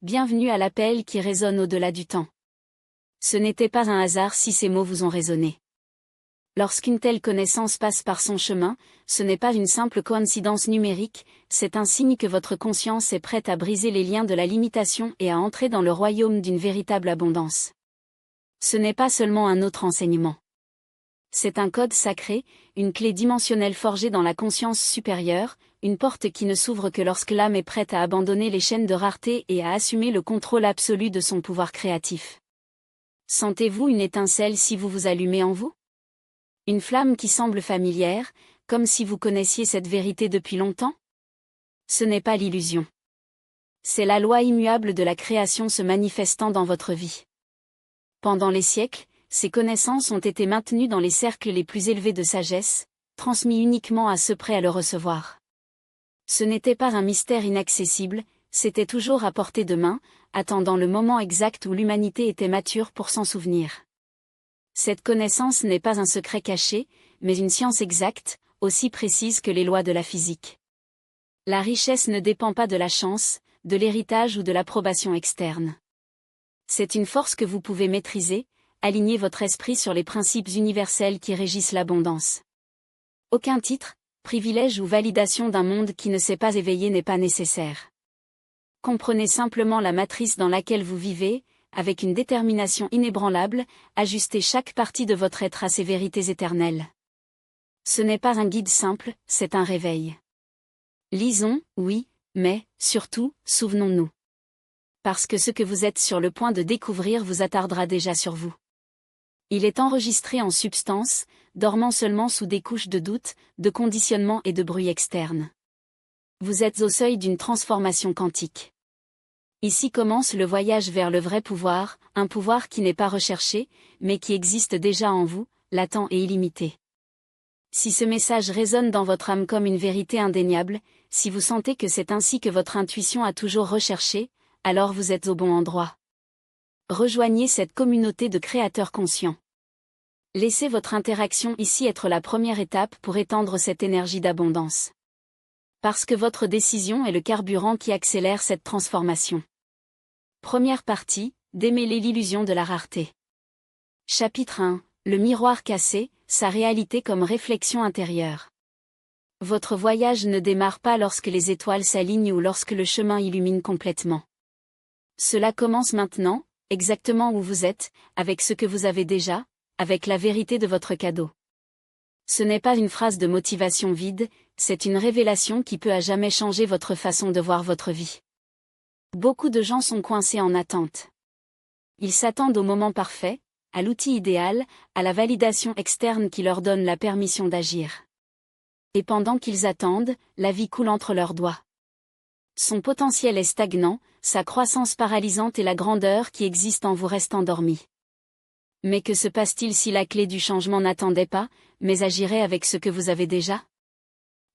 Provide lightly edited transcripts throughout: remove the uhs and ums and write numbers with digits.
Bienvenue à l'appel qui résonne au-delà du temps. Ce n'était pas un hasard si ces mots vous ont résonné. Lorsqu'une telle connaissance passe par son chemin, ce n'est pas une simple coïncidence numérique, c'est un signe que votre conscience est prête à briser les liens de la limitation et à entrer dans le royaume d'une véritable abondance. Ce n'est pas seulement un autre enseignement. C'est un code sacré, une clé dimensionnelle forgée dans la conscience supérieure, une porte qui ne s'ouvre que lorsque l'âme est prête à abandonner les chaînes de rareté et à assumer le contrôle absolu de son pouvoir créatif. Sentez-vous une étincelle si vous vous allumez en vous ? Une flamme qui semble familière, comme si vous connaissiez cette vérité depuis longtemps ? Ce n'est pas l'illusion. C'est la loi immuable de la création se manifestant dans votre vie. Pendant les siècles, ces connaissances ont été maintenues dans les cercles les plus élevés de sagesse, transmis uniquement à ceux prêts à le recevoir. Ce n'était pas un mystère inaccessible, c'était toujours à portée de main, attendant le moment exact où l'humanité était mature pour s'en souvenir. Cette connaissance n'est pas un secret caché, mais une science exacte, aussi précise que les lois de la physique. La richesse ne dépend pas de la chance, de l'héritage ou de l'approbation externe. C'est une force que vous pouvez maîtriser, aligner votre esprit sur les principes universels qui régissent l'abondance. Aucun titre, privilège ou validation d'un monde qui ne s'est pas éveillé n'est pas nécessaire. Comprenez simplement la matrice dans laquelle vous vivez, avec une détermination inébranlable, ajustez chaque partie de votre être à ces vérités éternelles. Ce n'est pas un guide simple, c'est un réveil. Lisons, oui, mais, surtout, souvenons-nous. Parce que ce que vous êtes sur le point de découvrir vous attardera déjà sur vous. Il est enregistré en substance, dormant seulement sous des couches de doute, de conditionnement et de bruit externe. Vous êtes au seuil d'une transformation quantique. Ici commence le voyage vers le vrai pouvoir, un pouvoir qui n'est pas recherché, mais qui existe déjà en vous, latent et illimité. Si ce message résonne dans votre âme comme une vérité indéniable, si vous sentez que c'est ainsi que votre intuition a toujours recherché, alors vous êtes au bon endroit. Rejoignez cette communauté de créateurs conscients. Laissez votre interaction ici être la première étape pour étendre cette énergie d'abondance. Parce que votre décision est le carburant qui accélère cette transformation. Première partie, démêler l'illusion de la rareté. Chapitre 1, le miroir cassé, sa réalité comme réflexion intérieure. Votre voyage ne démarre pas lorsque les étoiles s'alignent ou lorsque le chemin illumine complètement. Cela commence maintenant, exactement où vous êtes, avec ce que vous avez déjà, avec la vérité de votre cadeau. Ce n'est pas une phrase de motivation vide, c'est une révélation qui peut à jamais changer votre façon de voir votre vie. Beaucoup de gens sont coincés en attente. Ils s'attendent au moment parfait, à l'outil idéal, à la validation externe qui leur donne la permission d'agir. Et pendant qu'ils attendent, la vie coule entre leurs doigts. Son potentiel est stagnant, sa croissance paralysante et la grandeur qui existe en vous reste endormie. Mais que se passe-t-il si la clé du changement n'attendait pas, mais agirait avec ce que vous avez déjà ?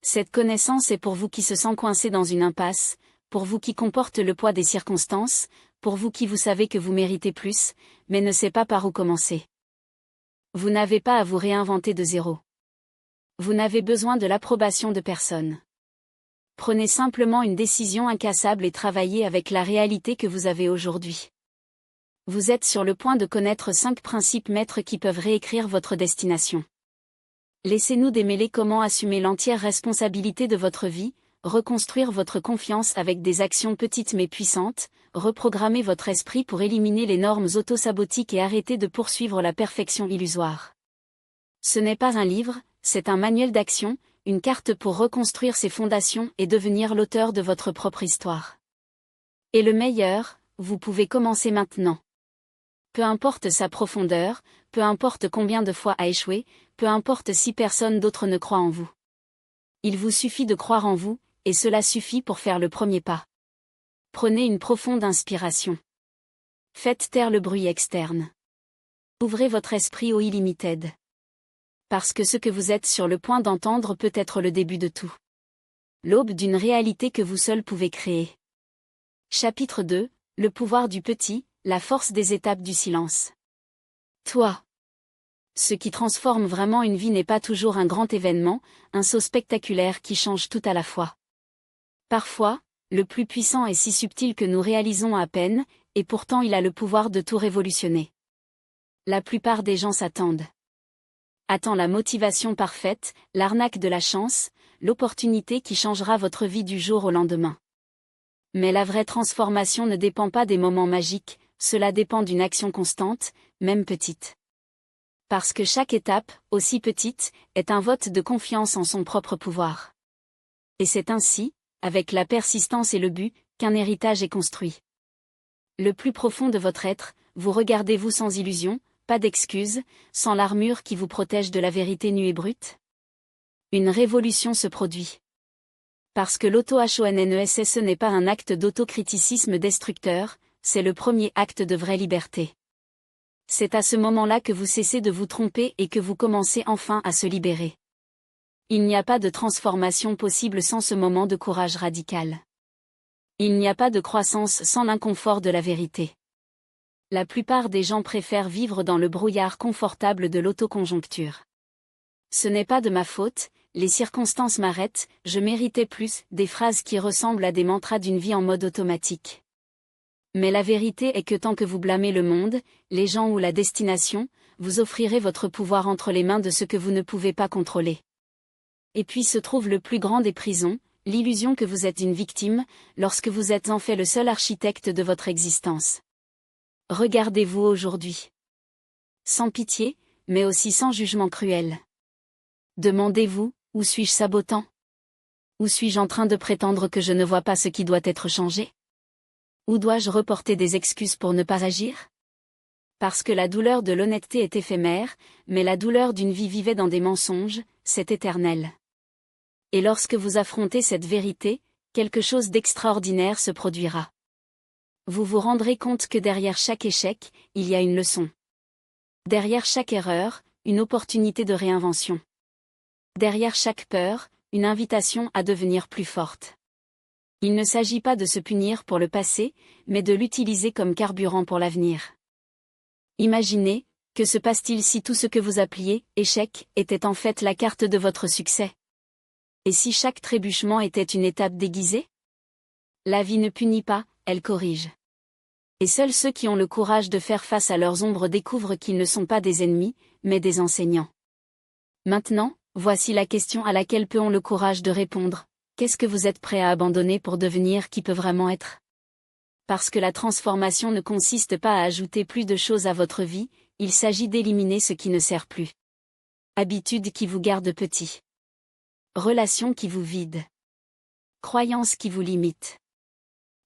Cette connaissance est pour vous qui se sent coincé dans une impasse, pour vous qui comporte le poids des circonstances, pour vous qui vous savez que vous méritez plus, mais ne sait pas par où commencer. Vous n'avez pas à vous réinventer de zéro. Vous n'avez besoin de l'approbation de personne. Prenez simplement une décision incassable et travaillez avec la réalité que vous avez aujourd'hui. Vous êtes sur le point de connaître 5 principes maîtres qui peuvent réécrire votre destination. Laissez-nous démêler comment assumer l'entière responsabilité de votre vie, reconstruire votre confiance avec des actions petites mais puissantes, reprogrammer votre esprit pour éliminer les normes autosabotiques et arrêter de poursuivre la perfection illusoire. Ce n'est pas un livre, c'est un manuel d'action, une carte pour reconstruire ses fondations et devenir l'auteur de votre propre histoire. Et le meilleur, vous pouvez commencer maintenant. Peu importe sa profondeur, peu importe combien de fois a échoué, peu importe si personne d'autre ne croit en vous. Il vous suffit de croire en vous, et cela suffit pour faire le premier pas. Prenez une profonde inspiration. Faites taire le bruit externe. Ouvrez votre esprit au illimité. Parce que ce que vous êtes sur le point d'entendre peut être le début de tout. L'aube d'une réalité que vous seul pouvez créer. Chapitre 2, le pouvoir du petit, la force des étapes du silence. Toi. Ce qui transforme vraiment une vie n'est pas toujours un grand événement, un saut spectaculaire qui change tout à la fois. Parfois, le plus puissant est si subtil que nous réalisons à peine, et pourtant il a le pouvoir de tout révolutionner. La plupart des gens s'attendent. Attend la motivation parfaite, l'arnaque de la chance, l'opportunité qui changera votre vie du jour au lendemain. Mais la vraie transformation ne dépend pas des moments magiques, cela dépend d'une action constante, même petite. Parce que chaque étape, aussi petite, est un vote de confiance en son propre pouvoir. Et c'est ainsi, avec la persistance et le but, qu'un héritage est construit. Le plus profond de votre être, vous regardez-vous sans illusion, pas d'excuses, sans l'armure qui vous protège de la vérité nue et brute? Une révolution se produit. Parce que l'auto-HONNESS n'est pas un acte d'autocriticisme destructeur, c'est le premier acte de vraie liberté. C'est à ce moment-là que vous cessez de vous tromper et que vous commencez enfin à se libérer. Il n'y a pas de transformation possible sans ce moment de courage radical. Il n'y a pas de croissance sans l'inconfort de la vérité. La plupart des gens préfèrent vivre dans le brouillard confortable de l'autoconjoncture. Ce n'est pas de ma faute, les circonstances m'arrêtent, je méritais plus, des phrases qui ressemblent à des mantras d'une vie en mode automatique. Mais la vérité est que tant que vous blâmez le monde, les gens ou la destination, vous offrirez votre pouvoir entre les mains de ce que vous ne pouvez pas contrôler. Et puis se trouve le plus grand des prisons, l'illusion que vous êtes une victime, lorsque vous êtes en fait le seul architecte de votre existence. Regardez-vous aujourd'hui. Sans pitié, mais aussi sans jugement cruel. Demandez-vous, où suis-je sabotant? Où suis-je en train de prétendre que je ne vois pas ce qui doit être changé? Où dois-je reporter des excuses pour ne pas agir? Parce que la douleur de l'honnêteté est éphémère, mais la douleur d'une vie vivée dans des mensonges, c'est éternel. Et lorsque vous affrontez cette vérité, quelque chose d'extraordinaire se produira. Vous vous rendrez compte que derrière chaque échec, il y a une leçon. Derrière chaque erreur, une opportunité de réinvention. Derrière chaque peur, une invitation à devenir plus forte. Il ne s'agit pas de se punir pour le passé, mais de l'utiliser comme carburant pour l'avenir. Imaginez, que se passe-t-il si tout ce que vous appeliez « échec » était en fait la carte de votre succès? Et si chaque trébuchement était une étape déguisée? La vie ne punit pas, elle corrige. Et seuls ceux qui ont le courage de faire face à leurs ombres découvrent qu'ils ne sont pas des ennemis, mais des enseignants. Maintenant, voici la question à laquelle peu ont le courage de répondre. Qu'est-ce que vous êtes prêt à abandonner pour devenir qui peut vraiment être? Parce que la transformation ne consiste pas à ajouter plus de choses à votre vie, il s'agit d'éliminer ce qui ne sert plus. Habitudes qui vous gardent petit. Relations qui vous vident. Croyances qui vous limitent.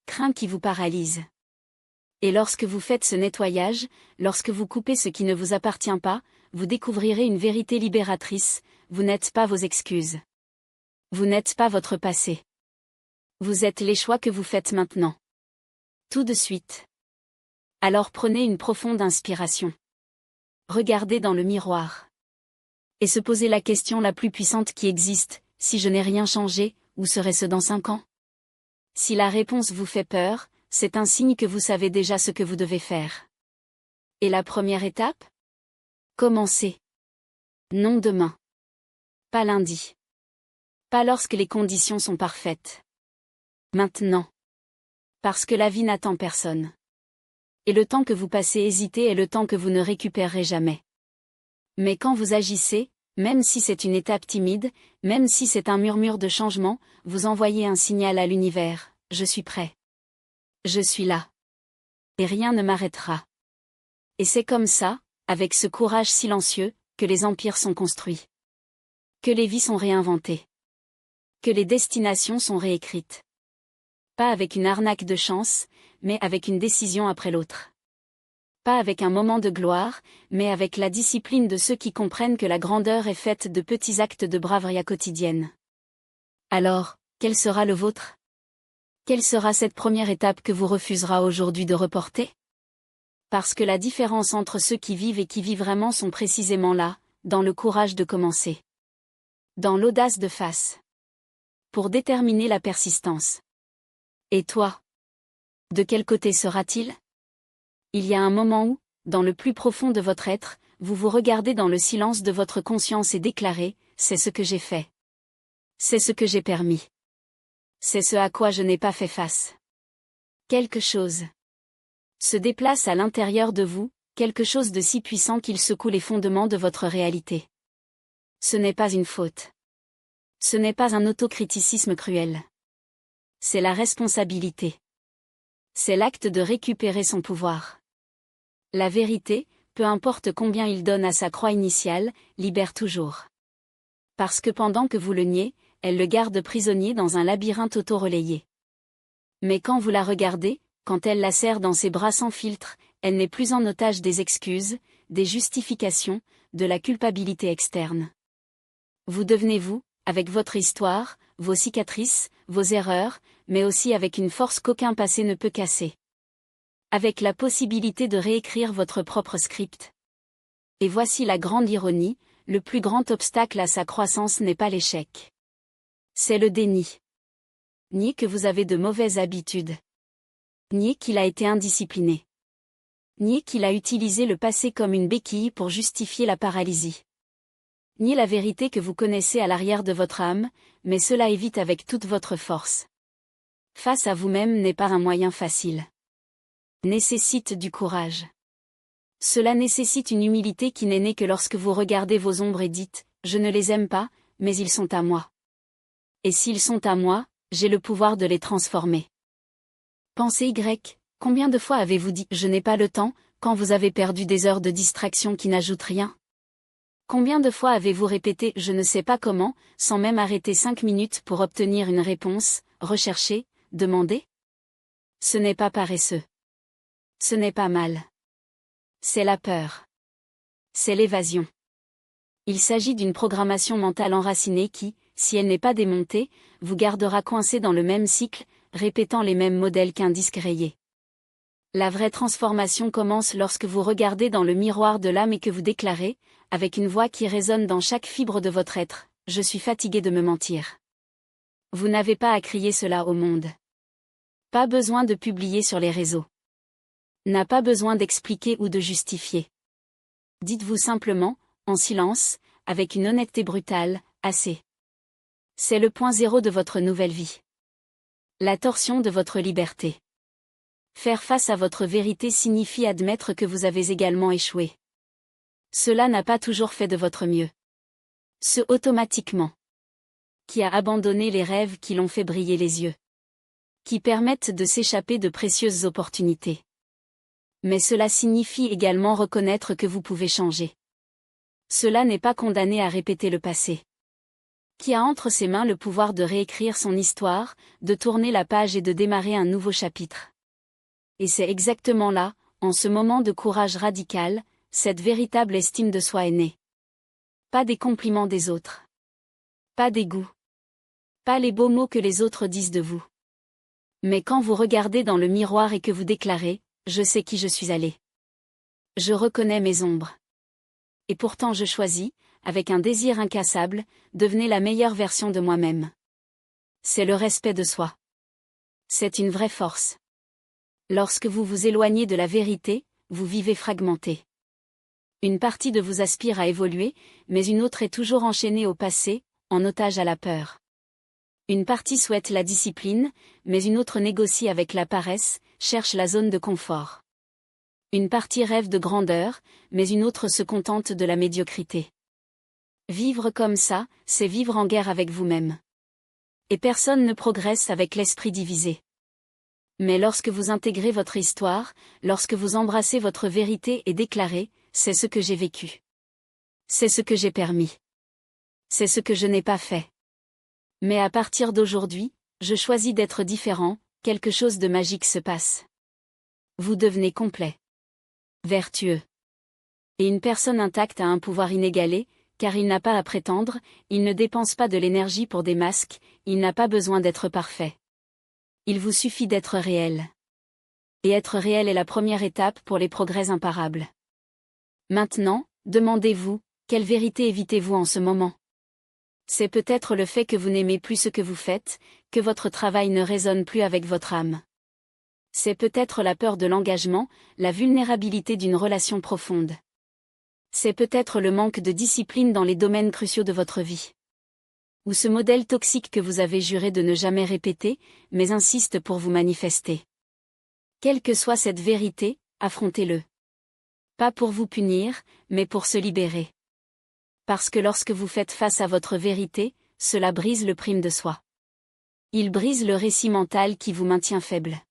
Craintes qui vous paralysent. Et lorsque vous faites ce nettoyage, lorsque vous coupez ce qui ne vous appartient pas, vous découvrirez une vérité libératrice, vous n'êtes pas vos excuses. Vous n'êtes pas votre passé. Vous êtes les choix que vous faites maintenant. Tout de suite. Alors prenez une profonde inspiration. Regardez dans le miroir. Et se posez la question la plus puissante qui existe, si je n'ai rien changé, où serait-ce dans 5 ans? Si la réponse vous fait peur, c'est un signe que vous savez déjà ce que vous devez faire. Et la première étape? Commencez. Non demain. Pas lundi. Pas lorsque les conditions sont parfaites. Maintenant. Parce que la vie n'attend personne. Et le temps que vous passez hésiter est le temps que vous ne récupérerez jamais. Mais quand vous agissez, même si c'est une étape timide, même si c'est un murmure de changement, vous envoyez un signal à l'univers, je suis prêt. Je suis là. Et rien ne m'arrêtera. Et c'est comme ça, avec ce courage silencieux, que les empires sont construits. Que les vies sont réinventées. Que les destinations sont réécrites. Pas avec une arnaque de chance, mais avec une décision après l'autre. Pas avec un moment de gloire, mais avec la discipline de ceux qui comprennent que la grandeur est faite de petits actes de braverie quotidienne. Alors, quel sera le vôtre? Quelle sera cette première étape que vous refuserez aujourd'hui de reporter? Parce que la différence entre ceux qui vivent et qui vivent vraiment sont précisément là, dans le courage de commencer. Dans l'audace de face. Pour déterminer la persistance. Et toi? De quel côté sera-t-il? Il y a un moment où, dans le plus profond de votre être, vous vous regardez dans le silence de votre conscience et déclarez, c'est ce que j'ai fait. C'est ce que j'ai permis. C'est ce à quoi je n'ai pas fait face. Quelque chose se déplace à l'intérieur de vous, quelque chose de si puissant qu'il secoue les fondements de votre réalité. Ce n'est pas une faute. Ce n'est pas un autocriticisme cruel. C'est la responsabilité. C'est l'acte de récupérer son pouvoir. La vérité, peu importe combien il donne à sa croix initiale, libère toujours. Parce que pendant que vous le niez, elle le garde prisonnier dans un labyrinthe auto-relayé. Mais quand vous la regardez, quand elle la serre dans ses bras sans filtre, elle n'est plus en otage des excuses, des justifications, de la culpabilité externe. Vous devenez vous, avec votre histoire, vos cicatrices, vos erreurs, mais aussi avec une force qu'aucun passé ne peut casser. Avec la possibilité de réécrire votre propre script. Et voici la grande ironie, le plus grand obstacle à sa croissance n'est pas l'échec. C'est le déni. Nier que vous avez de mauvaises habitudes. Nier qu'il a été indiscipliné. Nier qu'il a utilisé le passé comme une béquille pour justifier la paralysie. Nier la vérité que vous connaissez à l'arrière de votre âme, mais cela évite avec toute votre force. Face à vous-même n'est pas un moyen facile. Nécessite du courage. Cela nécessite une humilité qui n'est née que lorsque vous regardez vos ombres et dites « Je ne les aime pas, mais ils sont à moi. Et s'ils sont à moi, j'ai le pouvoir de les transformer. » Pensez Y, combien de fois avez-vous dit « Je n'ai pas le temps » quand vous avez perdu des heures de distraction qui n'ajoutent rien? Combien de fois avez-vous répété « Je ne sais pas comment » sans même arrêter 5 minutes pour obtenir une réponse, rechercher, demander? Ce n'est pas paresseux. Ce n'est pas mal. C'est la peur. C'est l'évasion. Il s'agit d'une programmation mentale enracinée qui, si elle n'est pas démontée, vous gardera coincé dans le même cycle, répétant les mêmes modèles qu'un disque rayé. La vraie transformation commence lorsque vous regardez dans le miroir de l'âme et que vous déclarez, avec une voix qui résonne dans chaque fibre de votre être, « Je suis fatigué de me mentir. » Vous n'avez pas à crier cela au monde. Pas besoin de publier sur les réseaux. N'a pas besoin d'expliquer ou de justifier. Dites-vous simplement, en silence, avec une honnêteté brutale, assez. C'est le point zéro de votre nouvelle vie. La torsion de votre liberté. Faire face à votre vérité signifie admettre que vous avez également échoué. Cela n'a pas toujours fait de votre mieux. Ce automatiquement. Qui a abandonné les rêves qui l'ont fait briller les yeux. Qui permettent de s'échapper de précieuses opportunités. Mais cela signifie également reconnaître que vous pouvez changer. Cela n'est pas condamné à répéter le passé. Qui a entre ses mains le pouvoir de réécrire son histoire, de tourner la page et de démarrer un nouveau chapitre. Et c'est exactement là, en ce moment de courage radical, cette véritable estime de soi est née. Pas des compliments des autres. Pas des goûts. Pas les beaux mots que les autres disent de vous. Mais quand vous regardez dans le miroir et que vous déclarez, « Je sais qui je suis allé. Je reconnais mes ombres. Et pourtant je choisis, avec un désir incassable, devenez la meilleure version de moi-même. » C'est le respect de soi. C'est une vraie force. Lorsque vous vous éloignez de la vérité, vous vivez fragmenté. Une partie de vous aspire à évoluer, mais une autre est toujours enchaînée au passé, en otage à la peur. Une partie souhaite la discipline, mais une autre négocie avec la paresse, cherche la zone de confort. Une partie rêve de grandeur, mais une autre se contente de la médiocrité. Vivre comme ça, c'est vivre en guerre avec vous-même. Et personne ne progresse avec l'esprit divisé. Mais lorsque vous intégrez votre histoire, lorsque vous embrassez votre vérité et déclarez, c'est ce que j'ai vécu. C'est ce que j'ai permis. C'est ce que je n'ai pas fait. Mais à partir d'aujourd'hui, je choisis d'être différent, quelque chose de magique se passe. Vous devenez complet. Vertueux. Et une personne intacte a un pouvoir inégalé, car il n'a pas à prétendre, il ne dépense pas de l'énergie pour des masques, il n'a pas besoin d'être parfait. Il vous suffit d'être réel. Et être réel est la première étape pour les progrès imparables. Maintenant, demandez-vous, quelle vérité évitez-vous en ce moment? C'est peut-être le fait que vous n'aimez plus ce que vous faites, que votre travail ne résonne plus avec votre âme. C'est peut-être la peur de l'engagement, la vulnérabilité d'une relation profonde. C'est peut-être le manque de discipline dans les domaines cruciaux de votre vie. Ou ce modèle toxique que vous avez juré de ne jamais répéter, mais insiste pour vous manifester. Quelle que soit cette vérité, affrontez-le. Pas pour vous punir, mais pour se libérer. Parce que lorsque vous faites face à votre vérité, cela brise le prime de soi. Il brise le récit mental qui vous maintient faible.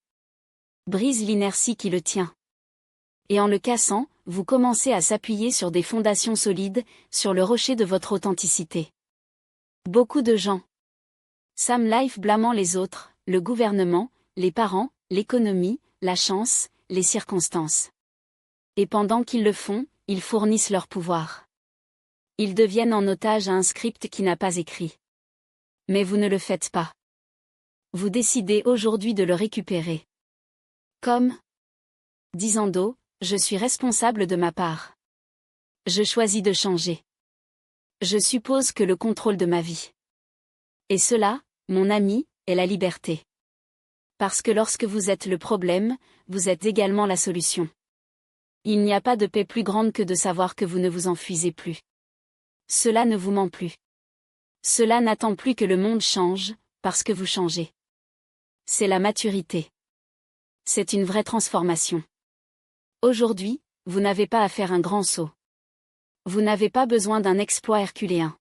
Brise l'inertie qui le tient. Et en le cassant, vous commencez à s'appuyer sur des fondations solides, sur le rocher de votre authenticité. Beaucoup de gens. Sam Life blâmant les autres, le gouvernement, les parents, l'économie, la chance, les circonstances. Et pendant qu'ils le font, ils fournissent leur pouvoir. Ils deviennent en otage à un script qui n'a pas écrit. Mais vous ne le faites pas. Vous décidez aujourd'hui de le récupérer. Comme disant je suis responsable de ma part. Je choisis de changer. Je suppose que le contrôle de ma vie. Et cela, mon ami, est la liberté. Parce que lorsque vous êtes le problème, vous êtes également la solution. Il n'y a pas de paix plus grande que de savoir que vous ne vous enfuisez plus. Cela ne vous ment plus. Cela n'attend plus que le monde change, parce que vous changez. C'est la maturité. C'est une vraie transformation. Aujourd'hui, vous n'avez pas à faire un grand saut. Vous n'avez pas besoin d'un exploit herculéen.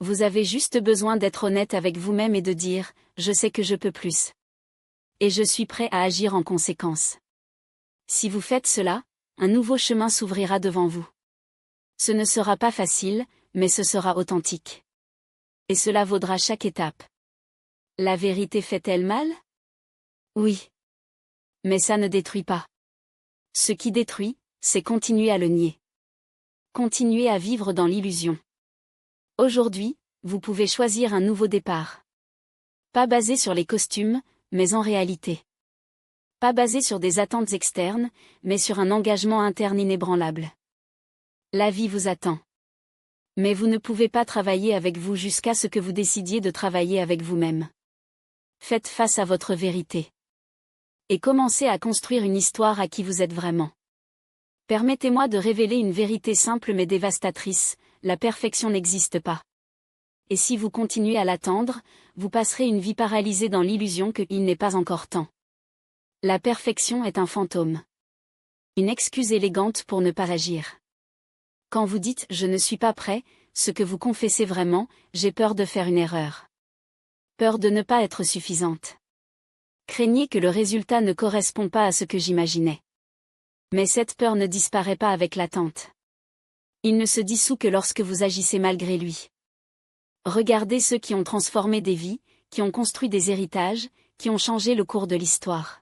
Vous avez juste besoin d'être honnête avec vous-même et de dire, je sais que je peux plus. Et je suis prêt à agir en conséquence. Si vous faites cela, un nouveau chemin s'ouvrira devant vous. Ce ne sera pas facile, mais ce sera authentique. Et cela vaudra chaque étape. La vérité fait-elle mal? Oui. Mais ça ne détruit pas. Ce qui détruit, c'est continuer à le nier. Continuer à vivre dans l'illusion. Aujourd'hui, vous pouvez choisir un nouveau départ. Pas basé sur les costumes, mais en réalité. Pas basé sur des attentes externes, mais sur un engagement interne inébranlable. La vie vous attend. Mais vous ne pouvez pas travailler avec vous jusqu'à ce que vous décidiez de travailler avec vous-même. Faites face à votre vérité. Et commencez à construire une histoire à qui vous êtes vraiment. Permettez-moi de révéler une vérité simple mais dévastatrice, la perfection n'existe pas. Et si vous continuez à l'attendre, vous passerez une vie paralysée dans l'illusion qu'il n'est pas encore temps. La perfection est un fantôme. Une excuse élégante pour ne pas agir. Quand vous dites « je ne suis pas prêt », ce que vous confessez vraiment, j'ai peur de faire une erreur. Peur de ne pas être suffisante. Craignez que le résultat ne correspond pas à ce que j'imaginais. Mais cette peur ne disparaît pas avec l'attente. Il ne se dissout que lorsque vous agissez malgré lui. Regardez ceux qui ont transformé des vies, qui ont construit des héritages, qui ont changé le cours de l'histoire.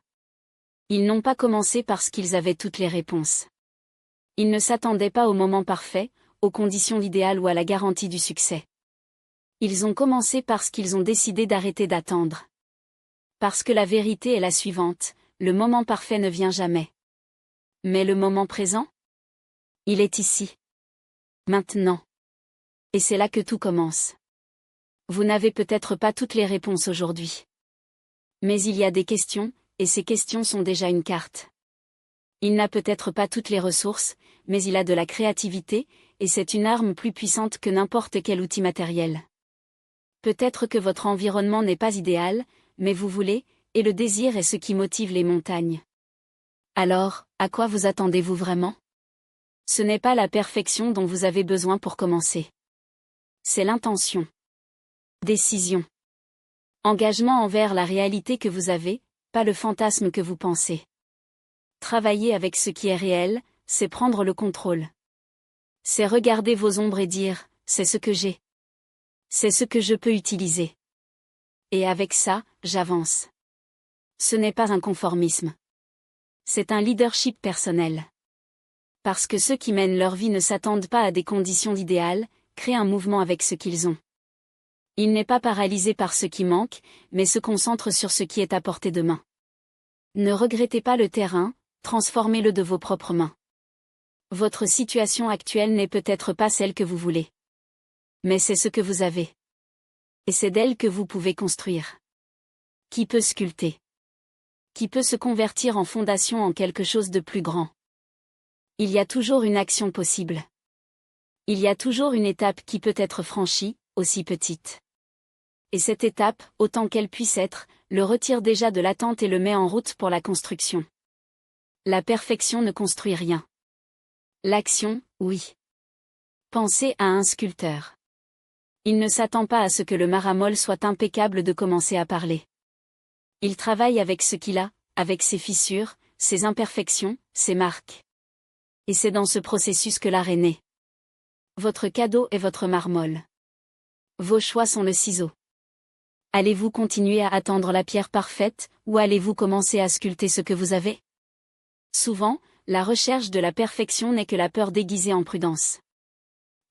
Ils n'ont pas commencé parce qu'ils avaient toutes les réponses. Ils ne s'attendaient pas au moment parfait, aux conditions idéales ou à la garantie du succès. Ils ont commencé parce qu'ils ont décidé d'arrêter d'attendre. Parce que la vérité est la suivante, le moment parfait ne vient jamais. Mais le moment présent? Il est ici. Maintenant. Et c'est là que tout commence. Vous n'avez peut-être pas toutes les réponses aujourd'hui. Mais il y a des questions, et ces questions sont déjà une carte. Il n'a peut-être pas toutes les ressources, mais il a de la créativité, et c'est une arme plus puissante que n'importe quel outil matériel. Peut-être que votre environnement n'est pas idéal, mais vous voulez, et le désir est ce qui motive les montagnes. Alors, à quoi vous attendez-vous vraiment? Ce n'est pas la perfection dont vous avez besoin pour commencer. C'est l'intention. Décision. Engagement envers la réalité que vous avez, pas le fantasme que vous pensez. Travailler avec ce qui est réel, c'est prendre le contrôle. C'est regarder vos ombres et dire, c'est ce que j'ai. C'est ce que je peux utiliser. Et avec ça, j'avance. Ce n'est pas un conformisme. C'est un leadership personnel. Parce que ceux qui mènent leur vie ne s'attendent pas à des conditions idéales, créent un mouvement avec ce qu'ils ont. Il n'est pas paralysé par ce qui manque, mais se concentre sur ce qui est à portée de main. Ne regrettez pas le terrain, transformez-le de vos propres mains. Votre situation actuelle n'est peut-être pas celle que vous voulez. Mais c'est ce que vous avez. Et c'est d'elle que vous pouvez construire. Qui peut sculpter? Qui peut se convertir en fondation en quelque chose de plus grand? Il y a toujours une action possible. Il y a toujours une étape qui peut être franchie, aussi petite. Et cette étape, autant qu'elle puisse être, le retire déjà de l'attente et le met en route pour la construction. La perfection ne construit rien. L'action, oui. Pensez à un sculpteur. Il ne s'attend pas à ce que le maramol soit impeccable de commencer à parler. Il travaille avec ce qu'il a, avec ses fissures, ses imperfections, ses marques. Et c'est dans ce processus que l'art est né. Votre cadeau est votre marmol. Vos choix sont le ciseau. Allez-vous continuer à attendre la pierre parfaite, ou allez-vous commencer à sculpter ce que vous avez? Souvent, la recherche de la perfection n'est que la peur déguisée en prudence.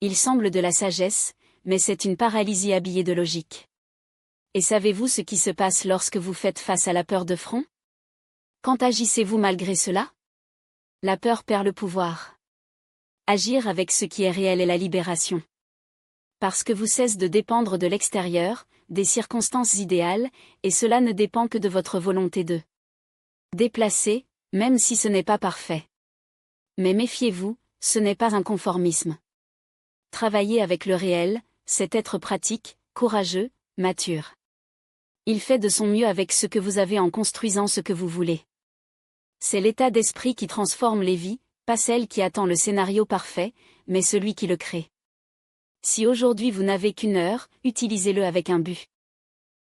Il semble de la sagesse, mais c'est une paralysie habillée de logique. Et savez-vous ce qui se passe lorsque vous faites face à la peur de front? Quand agissez-vous malgré cela? La peur perd le pouvoir. Agir avec ce qui est réel est la libération. Parce que vous cessez de dépendre de l'extérieur, des circonstances idéales, et cela ne dépend que de votre volonté de déplacer, même si ce n'est pas parfait. Mais méfiez-vous, ce n'est pas un conformisme. Travailler avec le réel, c'est être pratique, courageux, mature. Il fait de son mieux avec ce que vous avez en construisant ce que vous voulez. C'est l'état d'esprit qui transforme les vies, pas celle qui attend le scénario parfait, mais celui qui le crée. Si aujourd'hui vous n'avez qu'une heure, utilisez-le avec un but.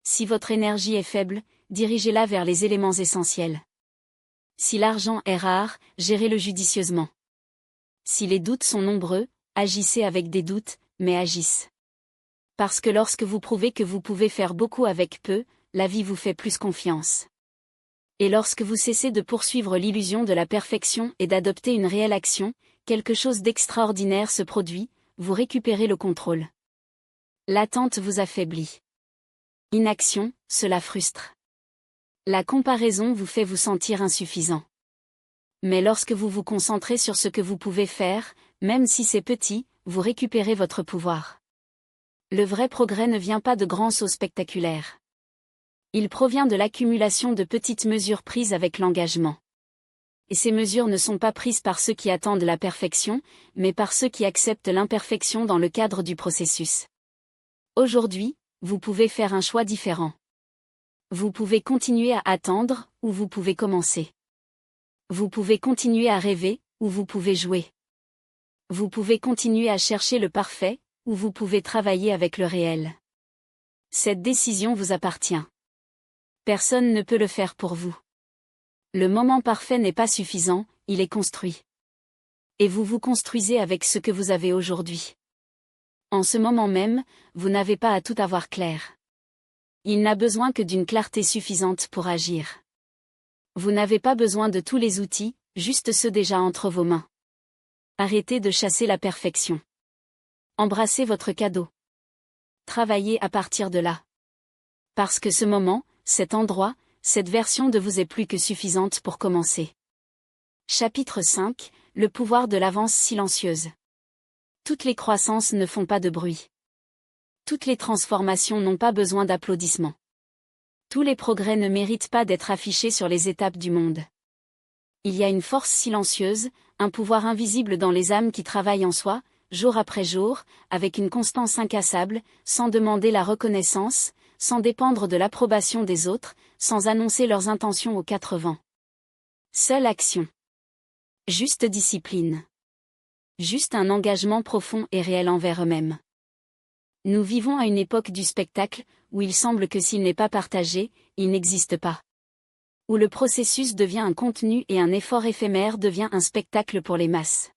Si votre énergie est faible, dirigez-la vers les éléments essentiels. Si l'argent est rare, gérez-le judicieusement. Si les doutes sont nombreux, agissez avec des doutes, mais agissez. Parce que lorsque vous prouvez que vous pouvez faire beaucoup avec peu, la vie vous fait plus confiance. Et lorsque vous cessez de poursuivre l'illusion de la perfection et d'adopter une réelle action, quelque chose d'extraordinaire se produit, vous récupérez le contrôle. L'attente vous affaiblit. Inaction, cela frustre. La comparaison vous fait vous sentir insuffisant. Mais lorsque vous vous concentrez sur ce que vous pouvez faire, même si c'est petit, vous récupérez votre pouvoir. Le vrai progrès ne vient pas de grands sauts spectaculaires. Il provient de l'accumulation de petites mesures prises avec l'engagement. Et ces mesures ne sont pas prises par ceux qui attendent la perfection, mais par ceux qui acceptent l'imperfection dans le cadre du processus. Aujourd'hui, vous pouvez faire un choix différent. Vous pouvez continuer à attendre, ou vous pouvez commencer. Vous pouvez continuer à rêver, ou vous pouvez jouer. Vous pouvez continuer à chercher le parfait, ou vous pouvez travailler avec le réel. Cette décision vous appartient. Personne ne peut le faire pour vous. Le moment parfait n'est pas suffisant, il est construit. Et vous vous construisez avec ce que vous avez aujourd'hui. En ce moment même, vous n'avez pas à tout avoir clair. Il n'a besoin que d'une clarté suffisante pour agir. Vous n'avez pas besoin de tous les outils, juste ceux déjà entre vos mains. Arrêtez de chasser la perfection. Embrassez votre cadeau. Travaillez à partir de là. Parce que ce moment, cet endroit, cette version de vous est plus que suffisante pour commencer. Chapitre 5, le pouvoir de l'avance silencieuse. Toutes les croissances ne font pas de bruit. Toutes les transformations n'ont pas besoin d'applaudissements. Tous les progrès ne méritent pas d'être affichés sur les étapes du monde. Il y a une force silencieuse, un pouvoir invisible dans les âmes qui travaillent en soi, jour après jour, avec une constance incassable, sans demander la reconnaissance, sans dépendre de l'approbation des autres, sans annoncer leurs intentions aux quatre vents. Seule action. Juste discipline. Juste un engagement profond et réel envers eux-mêmes. Nous vivons à une époque du spectacle, où il semble que s'il n'est pas partagé, il n'existe pas. Où le processus devient un contenu et un effort éphémère devient un spectacle pour les masses.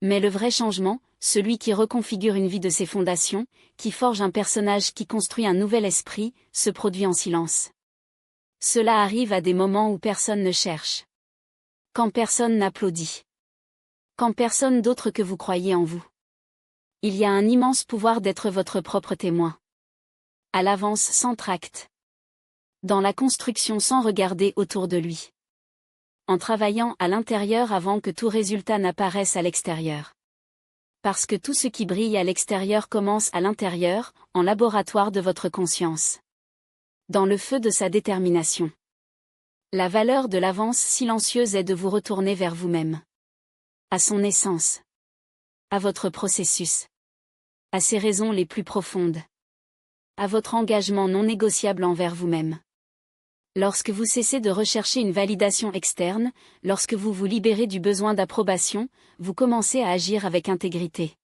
Mais le vrai changement, celui qui reconfigure une vie de ses fondations, qui forge un personnage qui construit un nouvel esprit, se produit en silence. Cela arrive à des moments où personne ne cherche. Quand personne n'applaudit. Quand personne d'autre que vous croyez en vous. Il y a un immense pouvoir d'être votre propre témoin. À l'avance sans tract. Dans la construction sans regarder autour de lui. En travaillant à l'intérieur avant que tout résultat n'apparaisse à l'extérieur. Parce que tout ce qui brille à l'extérieur commence à l'intérieur, en laboratoire de votre conscience. Dans le feu de sa détermination. La valeur de l'avance silencieuse est de vous retourner vers vous-même. À son essence. À votre processus. À ses raisons les plus profondes. à votre engagement non négociable envers vous-même. Lorsque vous cessez de rechercher une validation externe, lorsque vous vous libérez du besoin d'approbation, vous commencez à agir avec intégrité.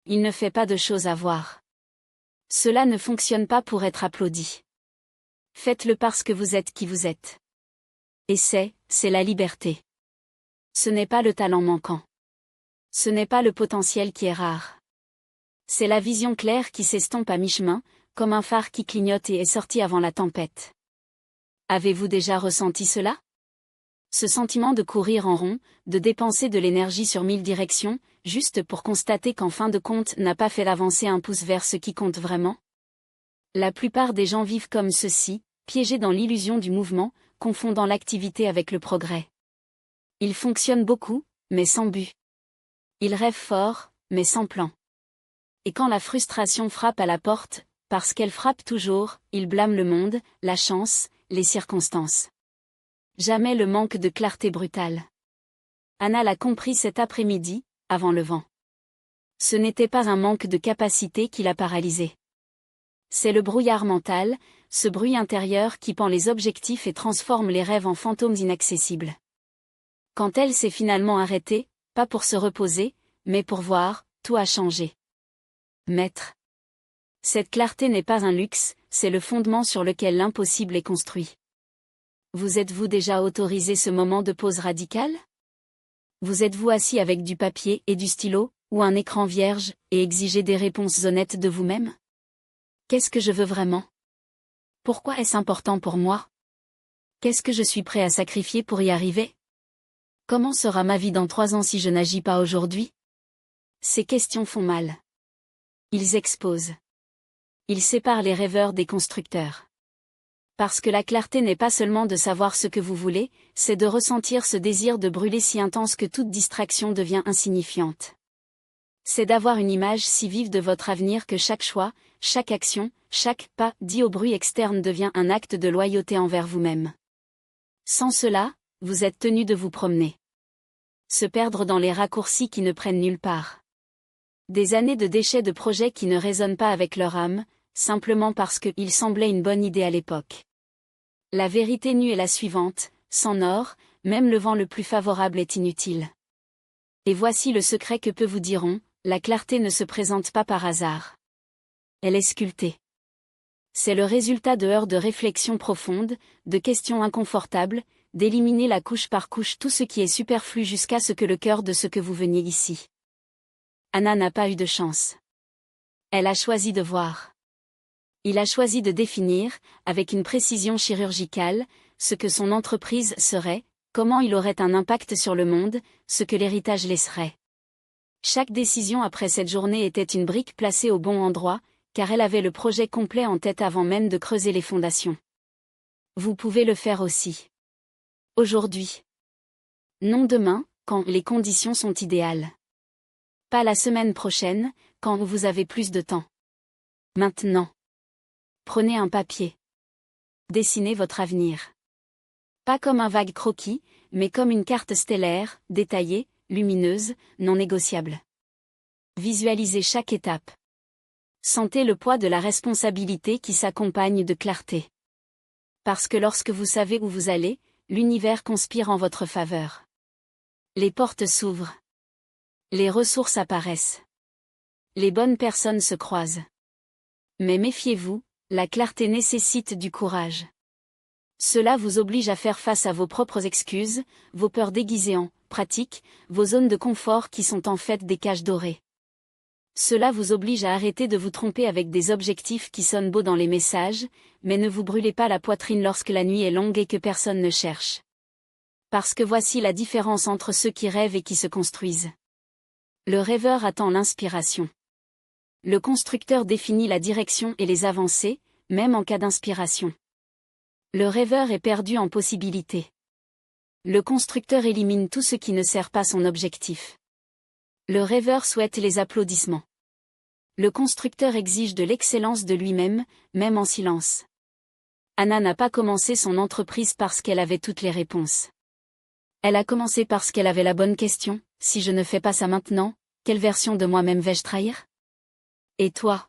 Il ne fait pas de choses à voir. Cela ne fonctionne pas pour être applaudi. Faites-le parce que vous êtes qui vous êtes. Et c'est la liberté. Ce n'est pas le talent manquant. Ce n'est pas le potentiel qui est rare. C'est la vision claire qui s'estompe à mi-chemin, comme un phare qui clignote et est sorti avant la tempête. Avez-vous déjà ressenti cela? Ce sentiment de courir en rond, de dépenser de l'énergie sur 1000 directions, juste pour constater qu'en fin de compte n'a pas fait avancer un pouce vers ce qui compte vraiment? La plupart des gens vivent comme ceci, piégés dans l'illusion du mouvement, confondant l'activité avec le progrès. Ils fonctionnent beaucoup, mais sans but. Ils rêvent fort, mais sans plan. Et quand la frustration frappe à la porte, parce qu'elle frappe toujours, ils blâment le monde, la chance, les circonstances. Jamais le manque de clarté brutale. Anna l'a compris cet après-midi, avant le vent. Ce n'était pas un manque de capacité qui l'a paralysée. C'est le brouillard mental, ce bruit intérieur qui pend les objectifs et transforme les rêves en fantômes inaccessibles. Quand elle s'est finalement arrêtée, pas pour se reposer, mais pour voir, tout a changé. Maître. Cette clarté n'est pas un luxe, c'est le fondement sur lequel l'impossible est construit. Vous êtes-vous déjà autorisé ce moment de pause radicale? Vous êtes-vous assis avec du papier et du stylo, ou un écran vierge, et exigez des réponses honnêtes de vous-même? Qu'est-ce que je veux vraiment? Pourquoi est-ce important pour moi? Qu'est-ce que je suis prêt à sacrifier pour y arriver? Comment sera ma vie dans 3 ans si je n'agis pas aujourd'hui? Ces questions font mal. Ils exposent. Ils séparent les rêveurs des constructeurs. Parce que la clarté n'est pas seulement de savoir ce que vous voulez, c'est de ressentir ce désir de brûler si intense que toute distraction devient insignifiante. C'est d'avoir une image si vive de votre avenir que chaque choix, chaque action, chaque pas dit au bruit externe devient un acte de loyauté envers vous-même. Sans cela, vous êtes tenu de vous promener. Se perdre dans les raccourcis qui ne prennent nulle part. Des années de déchets de projets qui ne résonnent pas avec leur âme, simplement parce qu'ils semblaient une bonne idée à l'époque. La vérité nue est la suivante, sans or, même le vent le plus favorable est inutile. Et voici le secret que peu vous diront, la clarté ne se présente pas par hasard. Elle est sculptée. C'est le résultat de heures de réflexion profonde, de questions inconfortables, d'éliminer la couche par couche tout ce qui est superflu jusqu'à ce que le cœur de ce que vous veniez ici. Anna n'a pas eu de chance. Elle a choisi de voir. Il a choisi de définir, avec une précision chirurgicale, ce que son entreprise serait, comment il aurait un impact sur le monde, ce que l'héritage laisserait. Chaque décision après cette journée était une brique placée au bon endroit, car elle avait le projet complet en tête avant même de creuser les fondations. Vous pouvez le faire aussi. Aujourd'hui. Non demain, quand les conditions sont idéales. Pas la semaine prochaine, quand vous avez plus de temps. Maintenant. Prenez un papier. Dessinez votre avenir. Pas comme un vague croquis, mais comme une carte stellaire, détaillée, lumineuse, non négociable. Visualisez chaque étape. Sentez le poids de la responsabilité qui s'accompagne de clarté. Parce que lorsque vous savez où vous allez, l'univers conspire en votre faveur. Les portes s'ouvrent. Les ressources apparaissent. Les bonnes personnes se croisent. Mais méfiez-vous, la clarté nécessite du courage. Cela vous oblige à faire face à vos propres excuses, vos peurs déguisées en pratique, vos zones de confort qui sont en fait des cages dorées. Cela vous oblige à arrêter de vous tromper avec des objectifs qui sonnent beaux dans les messages, mais ne vous brûlez pas la poitrine lorsque la nuit est longue et que personne ne cherche. Parce que voici la différence entre ceux qui rêvent et qui se construisent. Le rêveur attend l'inspiration. Le constructeur définit la direction et les avancées, même en cas d'inspiration. Le rêveur est perdu en possibilités. Le constructeur élimine tout ce qui ne sert pas son objectif. Le rêveur souhaite les applaudissements. Le constructeur exige de l'excellence de lui-même, même en silence. Anna n'a pas commencé son entreprise parce qu'elle avait toutes les réponses. Elle a commencé parce qu'elle avait la bonne question, si je ne fais pas ça maintenant, quelle version de moi-même vais-je trahir? Et toi?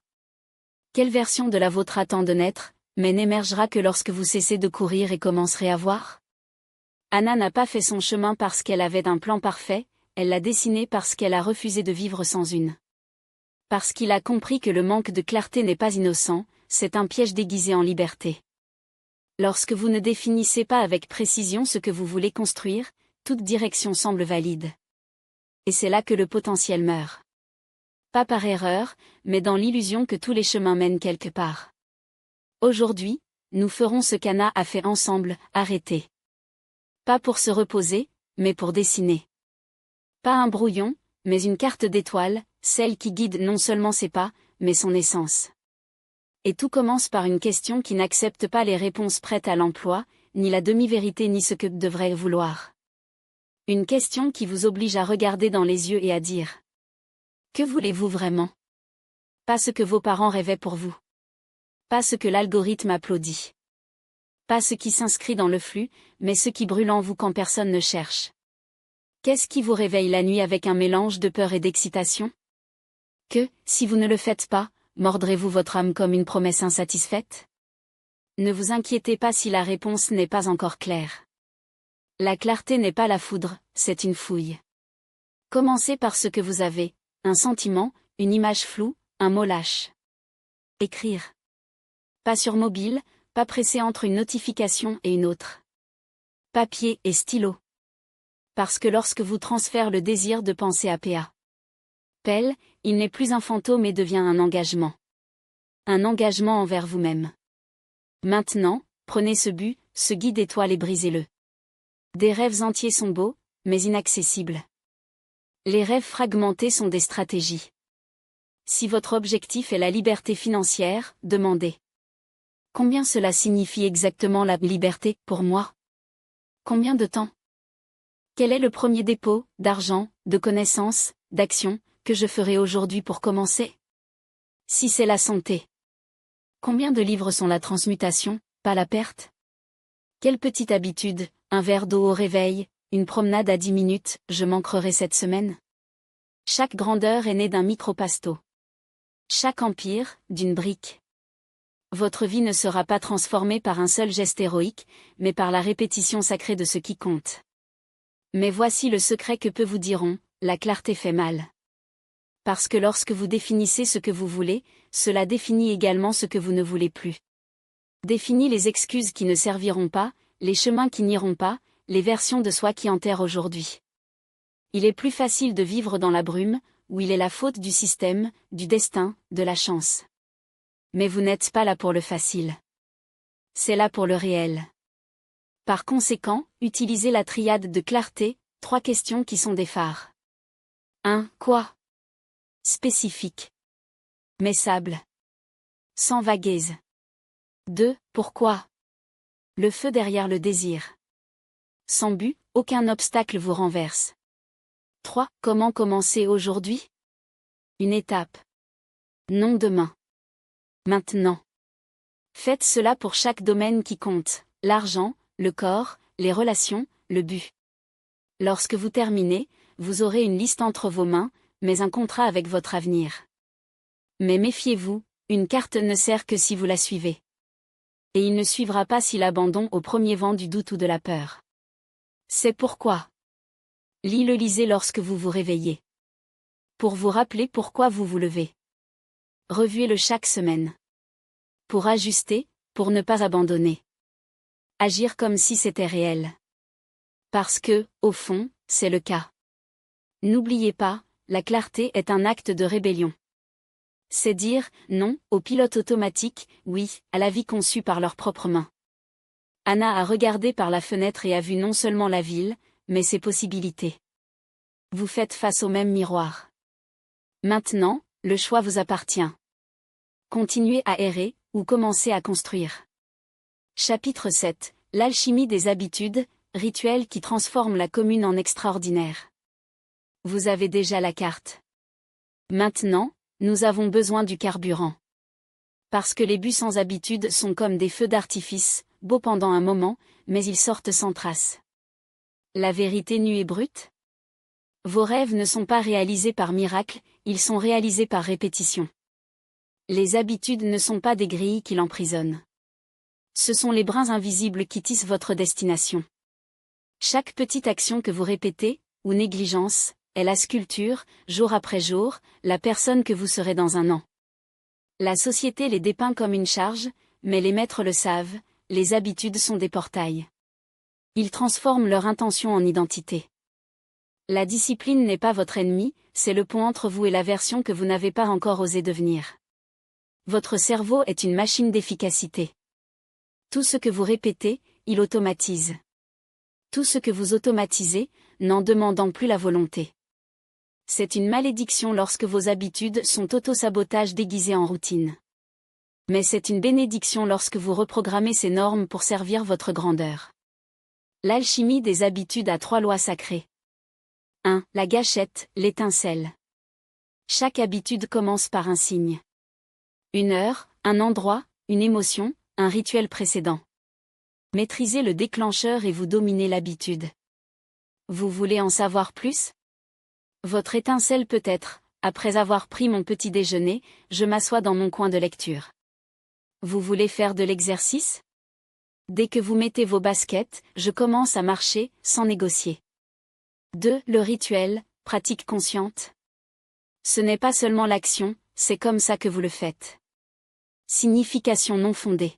Quelle version de la vôtre attend de naître, mais n'émergera que lorsque vous cessez de courir et commencerez à voir? Anna n'a pas fait son chemin parce qu'elle avait un plan parfait, elle l'a dessiné parce qu'elle a refusé de vivre sans une. Parce qu'il a compris que le manque de clarté n'est pas innocent, c'est un piège déguisé en liberté. Lorsque vous ne définissez pas avec précision ce que vous voulez construire, toute direction semble valide. Et c'est là que le potentiel meurt. Pas par erreur, mais dans l'illusion que tous les chemins mènent quelque part. Aujourd'hui, nous ferons ce qu'Anna a fait ensemble, arrêter. Pas pour se reposer, mais pour dessiner. Pas un brouillon, mais une carte d'étoiles, celle qui guide non seulement ses pas, mais son essence. Et tout commence par une question qui n'accepte pas les réponses prêtes à l'emploi, ni la demi-vérité ni ce que devrait vouloir. Une question qui vous oblige à regarder dans les yeux et à dire: que voulez-vous vraiment? Pas ce que vos parents rêvaient pour vous. Pas ce que l'algorithme applaudit. Pas ce qui s'inscrit dans le flux, mais ce qui brûle en vous quand personne ne cherche. Qu'est-ce qui vous réveille la nuit avec un mélange de peur et d'excitation? Que, si vous ne le faites pas, mordrez-vous votre âme comme une promesse insatisfaite? Ne vous inquiétez pas si la réponse n'est pas encore claire. La clarté n'est pas la foudre, c'est une fouille. Commencez par ce que vous avez, un sentiment, une image floue, un mot lâche. Écrire. Pas sur mobile, pas pressé entre une notification et une autre. Papier et stylo. Parce que lorsque vous transférez le désir de penser à PA. Pelle, il n'est plus un fantôme et devient un engagement. Un engagement envers vous-même. Maintenant, prenez ce but, ce guide étoile et brisez-le. Des rêves entiers sont beaux, mais inaccessibles. Les rêves fragmentés sont des stratégies. Si votre objectif est la liberté financière, demandez: combien cela signifie exactement la liberté, pour moi? Combien de temps? Quel est le premier dépôt, d'argent, de connaissances, d'action, que je ferai aujourd'hui pour commencer? Si c'est la santé. Combien de livres sont la transmutation, pas la perte? Quelle petite habitude, un verre d'eau au réveil, une promenade à 10 minutes, je manquerai cette semaine? Chaque grandeur est née d'un micro-pasto. Chaque empire, d'une brique. Votre vie ne sera pas transformée par un seul geste héroïque, mais par la répétition sacrée de ce qui compte. Mais voici le secret que peu vous diront: la clarté fait mal. Parce que lorsque vous définissez ce que vous voulez, cela définit également ce que vous ne voulez plus. Définit les excuses qui ne serviront pas, les chemins qui n'iront pas, les versions de soi qui enterrent aujourd'hui. Il est plus facile de vivre dans la brume, où il est la faute du système, du destin, de la chance. Mais vous n'êtes pas là pour le facile. C'est là pour le réel. Par conséquent, utilisez la triade de clarté, 3 questions qui sont des phares. 1. Quoi? Spécifique. Messable. Sans vaguese. 2. Pourquoi? Le feu derrière le désir. Sans but, aucun obstacle vous renverse. 3. Comment commencer aujourd'hui? Une étape. Non demain. Maintenant. Faites cela pour chaque domaine qui compte: l'argent, le corps, les relations, le but. Lorsque vous terminez, vous aurez une liste entre vos mains, mais un contrat avec votre avenir. Mais méfiez-vous, une carte ne sert que si vous la suivez. Et il ne suivra pas si l'abandon au premier vent du doute ou de la peur. C'est pourquoi. Lisez lorsque vous vous réveillez. Pour vous rappeler pourquoi vous vous levez. Revuez-le chaque semaine. Pour ajuster, pour ne pas abandonner. Agir comme si c'était réel. Parce que, au fond, c'est le cas. N'oubliez pas, la clarté est un acte de rébellion. C'est dire non au pilote automatique, oui à la vie conçue par leurs propres mains. Anna a regardé par la fenêtre et a vu non seulement la ville, mais ses possibilités. Vous faites face au même miroir. Maintenant, le choix vous appartient. Continuez à errer, ou commencez à construire. Chapitre 7. L'alchimie des habitudes, rituels qui transforment la commune en extraordinaire. Vous avez déjà la carte. Maintenant, nous avons besoin du carburant. Parce que les buts sans habitude sont comme des feux d'artifice, beaux pendant un moment, mais ils sortent sans trace. La vérité nue et brute? Vos rêves ne sont pas réalisés par miracle, ils sont réalisés par répétition. Les habitudes ne sont pas des grilles qui l'emprisonnent. Ce sont les brins invisibles qui tissent votre destination. Chaque petite action que vous répétez, ou négligence, est la sculpture, jour après jour, la personne que vous serez dans un an. La société les dépeint comme une charge, mais les maîtres le savent, les habitudes sont des portails. Ils transforment leur intention en identité. La discipline n'est pas votre ennemi, c'est le pont entre vous et la version que vous n'avez pas encore osé devenir. Votre cerveau est une machine d'efficacité. Tout ce que vous répétez, il automatise. Tout ce que vous automatisez, n'en demandant plus la volonté. C'est une malédiction lorsque vos habitudes sont auto-sabotage déguisé en routine. Mais c'est une bénédiction lorsque vous reprogrammez ces normes pour servir votre grandeur. L'alchimie des habitudes a 3 lois sacrées. 1. La gâchette, l'étincelle. Chaque habitude commence par un signe. Une heure, un endroit, une émotion, un rituel précédent. Maîtrisez le déclencheur et vous dominez l'habitude. Vous voulez en savoir plus? Votre étincelle peut être, après avoir pris mon petit déjeuner, je m'assois dans mon coin de lecture. Vous voulez faire de l'exercice? Dès que vous mettez vos baskets, je commence à marcher, sans négocier. 2. Le rituel, pratique consciente. Ce n'est pas seulement l'action, c'est comme ça que vous le faites. Signification non fondée.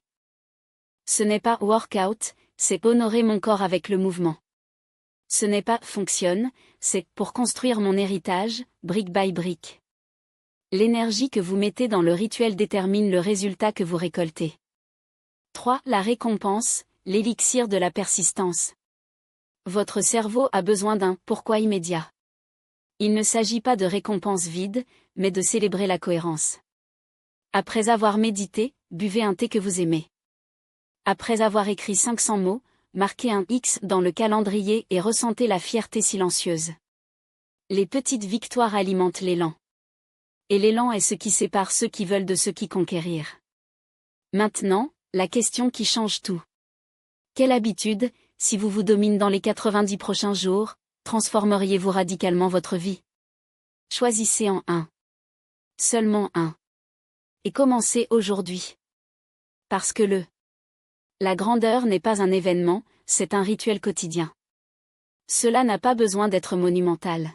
Ce n'est pas workout, c'est honorer mon corps avec le mouvement. Ce n'est pas fonctionne, c'est pour construire mon héritage, brique by brique. L'énergie que vous mettez dans le rituel détermine le résultat que vous récoltez. 3. La récompense, l'élixir de la persistance. Votre cerveau a besoin d'un « pourquoi » immédiat. Il ne s'agit pas de récompense vide, mais de célébrer la cohérence. Après avoir médité, buvez un thé que vous aimez. Après avoir écrit 500 mots, marquez un X dans le calendrier et ressentez la fierté silencieuse. Les petites victoires alimentent l'élan. Et l'élan est ce qui sépare ceux qui veulent de ceux qui conquérir. Maintenant, la question qui change tout. Quelle habitude, si vous vous domine dans les 90 prochains jours, transformeriez-vous radicalement votre vie? Choisissez en un. Seulement un. Et commencez aujourd'hui. Parce que la grandeur n'est pas un événement, c'est un rituel quotidien. Cela n'a pas besoin d'être monumental.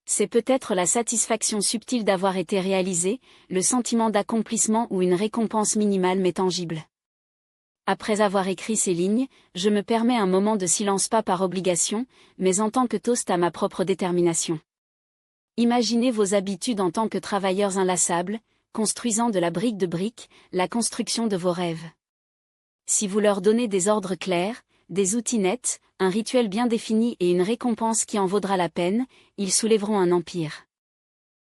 C'est peut-être la satisfaction subtile d'avoir été réalisé, le sentiment d'accomplissement ou une récompense minimale mais tangible. Après avoir écrit ces lignes, je me permets un moment de silence pas par obligation, mais en tant que toast à ma propre détermination. Imaginez vos habitudes en tant que travailleurs inlassables, construisant de la brique de brique, la construction de vos rêves. Si vous leur donnez des ordres clairs, des outils nets, un rituel bien défini et une récompense qui en vaudra la peine, ils soulèveront un empire.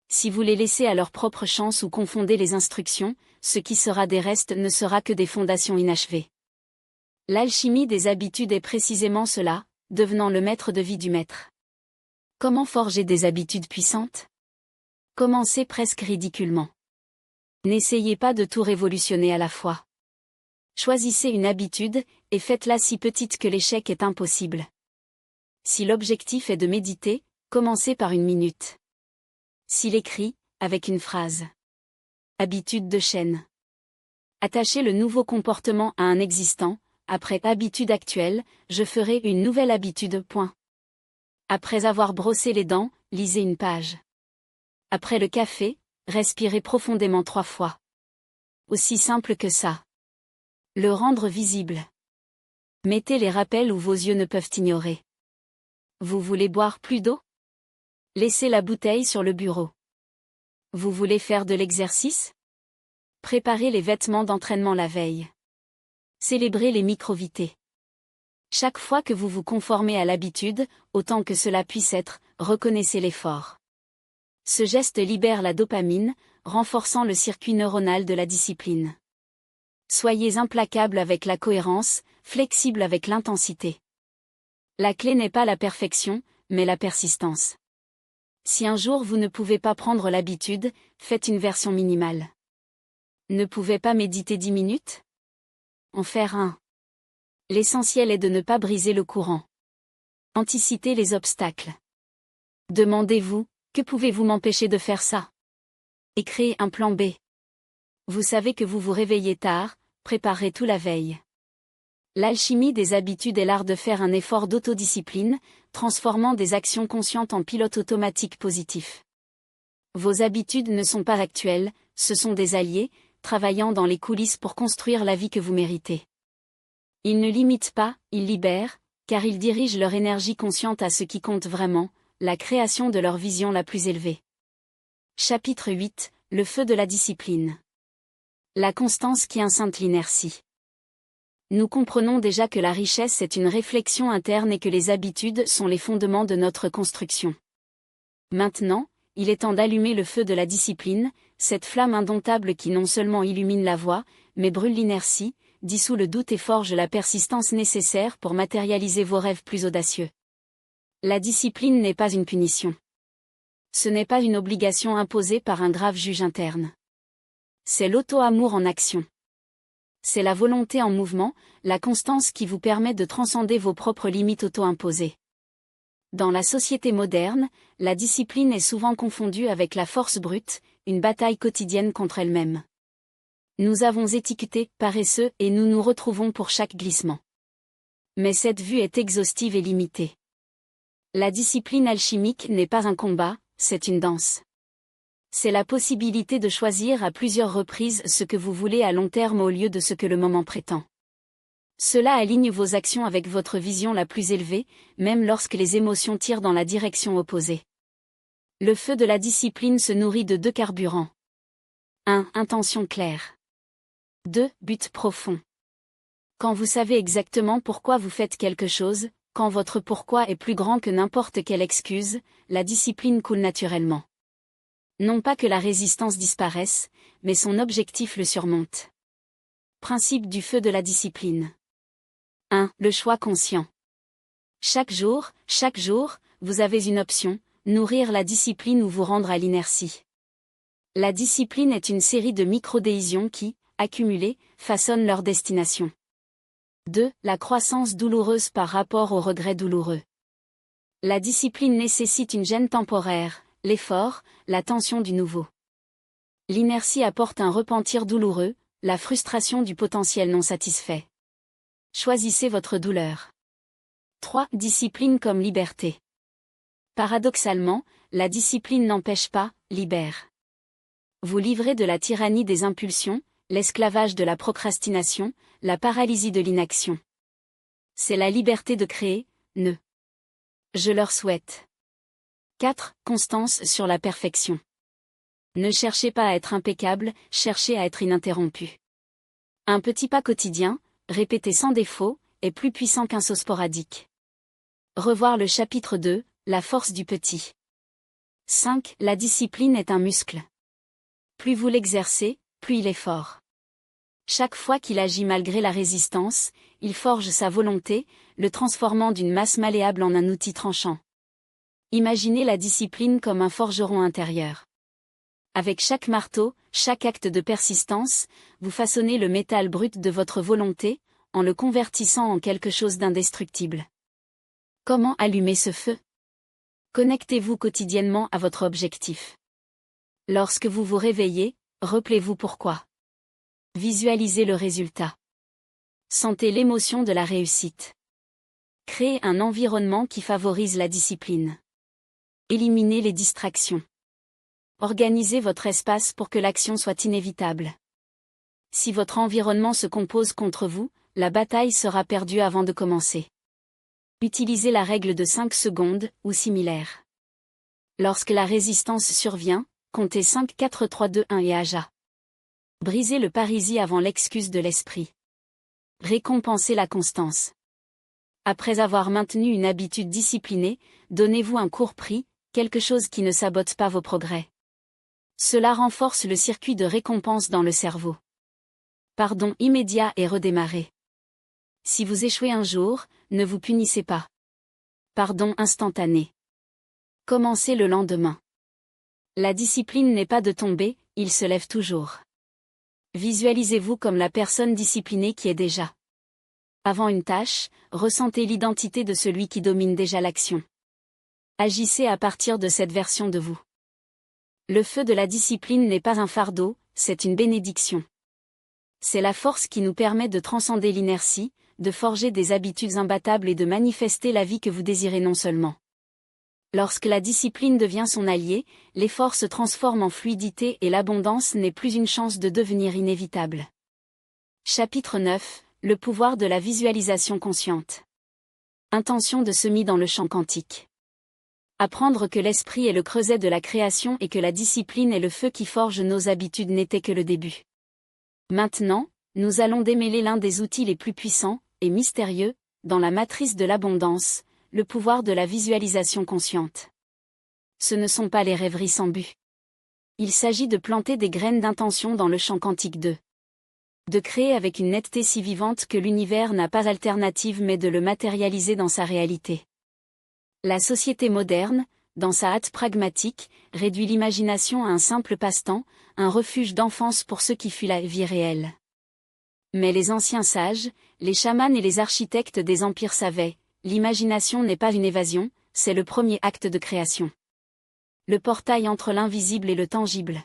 Si vous les laissez à leur propre chance ou confondez les instructions, ce qui sera des restes ne sera que des fondations inachevées. L'alchimie des habitudes est précisément cela, devenant le maître de vie du maître. Comment forger des habitudes puissantes? Commencez presque ridiculement. N'essayez pas de tout révolutionner à la fois. Choisissez une habitude, et faites-la si petite que l'échec est impossible. Si l'objectif est de méditer, commencez par 1 minute. S'il écrit, avec une phrase. Habitude de chaîne. Attachez le nouveau comportement à un existant, après habitude actuelle, je ferai une nouvelle habitude. Point. Après avoir brossé les dents, lisez une page. Après le café, respirez profondément 3 fois. Aussi simple que ça. Le rendre visible. Mettez les rappels où vos yeux ne peuvent ignorer. Vous voulez boire plus d'eau? Laissez la bouteille sur le bureau. Vous voulez faire de l'exercice? Préparez les vêtements d'entraînement la veille. Célébrez les microvités. Chaque fois que vous vous conformez à l'habitude, autant que cela puisse être, reconnaissez l'effort. Ce geste libère la dopamine, renforçant le circuit neuronal de la discipline. Soyez implacable avec la cohérence, flexible avec l'intensité. La clé n'est pas la perfection, mais la persistance. Si un jour vous ne pouvez pas prendre l'habitude, faites une version minimale. Ne pouvez pas méditer 10 minutes? En faire un. L'essentiel est de ne pas briser le courant. Anticipez les obstacles. Demandez-vous, que pouvez-vous m'empêcher de faire ça? Et créez un plan B. Vous savez que vous vous réveillez tard, préparez tout la veille. L'alchimie des habitudes est l'art de faire un effort d'autodiscipline, transformant des actions conscientes en pilote automatique positif. Vos habitudes ne sont pas actuelles, ce sont des alliés, travaillant dans les coulisses pour construire la vie que vous méritez. Ils ne limitent pas, ils libèrent, car ils dirigent leur énergie consciente à ce qui compte vraiment, la création de leur vision la plus élevée. Chapitre 8, le feu de la discipline. La constance qui incinte l'inertie. Nous comprenons déjà que la richesse est une réflexion interne et que les habitudes sont les fondements de notre construction. Maintenant, il est temps d'allumer le feu de la discipline, cette flamme indomptable qui non seulement illumine la voie, mais brûle l'inertie, dissout le doute et forge la persistance nécessaire pour matérialiser vos rêves plus audacieux. La discipline n'est pas une punition. Ce n'est pas une obligation imposée par un grave juge interne. C'est l'auto-amour en action. C'est la volonté en mouvement, la constance qui vous permet de transcender vos propres limites auto-imposées. Dans la société moderne, la discipline est souvent confondue avec la force brute, une bataille quotidienne contre elle-même. Nous avons étiqueté paresseux et nous nous retrouvons pour chaque glissement. Mais cette vue est exhaustive et limitée. La discipline alchimique n'est pas un combat, c'est une danse. C'est la possibilité de choisir à plusieurs reprises ce que vous voulez à long terme au lieu de ce que le moment prétend. Cela aligne vos actions avec votre vision la plus élevée, même lorsque les émotions tirent dans la direction opposée. Le feu de la discipline se nourrit de 2 carburants. 1. Intention claire. 2. But profond. Quand vous savez exactement pourquoi vous faites quelque chose, quand votre pourquoi est plus grand que n'importe quelle excuse, la discipline coule naturellement. Non pas que la résistance disparaisse, mais son objectif le surmonte. Principe du feu de la discipline. 1. Le choix conscient. Chaque jour, vous avez une option, nourrir la discipline ou vous rendre à l'inertie. La discipline est une série de micro-décisions qui, accumulées, façonnent leur destination. 2. La croissance douloureuse par rapport au regret douloureux. La discipline nécessite une gêne temporaire, l'effort, la tension du nouveau. L'inertie apporte un repentir douloureux, la frustration du potentiel non satisfait. Choisissez votre douleur. 3. Discipline comme liberté. Paradoxalement, la discipline n'empêche pas, libère. Vous livrez de la tyrannie des impulsions, l'esclavage de la procrastination, la paralysie de l'inaction. C'est la liberté de créer, ne. Je leur souhaite. 4. Constance sur la perfection. Ne cherchez pas à être impeccable, cherchez à être ininterrompu. Un petit pas quotidien, répété sans défaut, est plus puissant qu'un saut sporadique. Revoir le chapitre 2, la force du petit. 5. La discipline est un muscle. Plus vous l'exercez, plus il est fort. Chaque fois qu'il agit malgré la résistance, il forge sa volonté, le transformant d'une masse malléable en un outil tranchant. Imaginez la discipline comme un forgeron intérieur. Avec chaque marteau, chaque acte de persistance, vous façonnez le métal brut de votre volonté, en le convertissant en quelque chose d'indestructible. Comment allumer ce feu? Connectez-vous quotidiennement à votre objectif. Lorsque vous vous réveillez, rappelez-vous pourquoi. Visualisez le résultat. Sentez l'émotion de la réussite. Créez un environnement qui favorise la discipline. Éliminez les distractions. Organisez votre espace pour que l'action soit inévitable. Si votre environnement se compose contre vous, la bataille sera perdue avant de commencer. Utilisez la règle de 5 secondes, ou similaire. Lorsque la résistance survient, comptez 5, 4, 3, 2, 1 et aja. Brisez le parisis avant l'excuse de l'esprit. Récompensez la constance. Après avoir maintenu une habitude disciplinée, donnez-vous un court prix, quelque chose qui ne sabote pas vos progrès. Cela renforce le circuit de récompense dans le cerveau. Pardon immédiat et redémarrez. Si vous échouez un jour, ne vous punissez pas. Pardon instantané. Commencez le lendemain. La discipline n'est pas de tomber, il se lève toujours. Visualisez-vous comme la personne disciplinée qui est déjà. Avant une tâche, ressentez l'identité de celui qui domine déjà l'action. Agissez à partir de cette version de vous. Le feu de la discipline n'est pas un fardeau, c'est une bénédiction. C'est la force qui nous permet de transcender l'inertie, de forger des habitudes imbattables et de manifester la vie que vous désirez non seulement. Lorsque la discipline devient son allié, l'effort se transforme en fluidité et l'abondance n'est plus une chance de devenir inévitable. Chapitre 9, le pouvoir de la visualisation consciente. Intention de semis dans le champ quantique. Apprendre que l'esprit est le creuset de la création et que la discipline est le feu qui forge nos habitudes n'était que le début. Maintenant, nous allons démêler l'un des outils les plus puissants et mystérieux, dans la matrice de l'abondance, le pouvoir de la visualisation consciente. Ce ne sont pas les rêveries sans but. Il s'agit de planter des graines d'intention dans le champ quantique de créer avec une netteté si vivante que l'univers n'a pas alternative mais de le matérialiser dans sa réalité. La société moderne, dans sa hâte pragmatique, réduit l'imagination à un simple passe-temps, un refuge d'enfance pour ceux qui fuient la vie réelle. Mais les anciens sages, les chamans et les architectes des empires savaient, l'imagination n'est pas une évasion, c'est le premier acte de création. Le portail entre l'invisible et le tangible.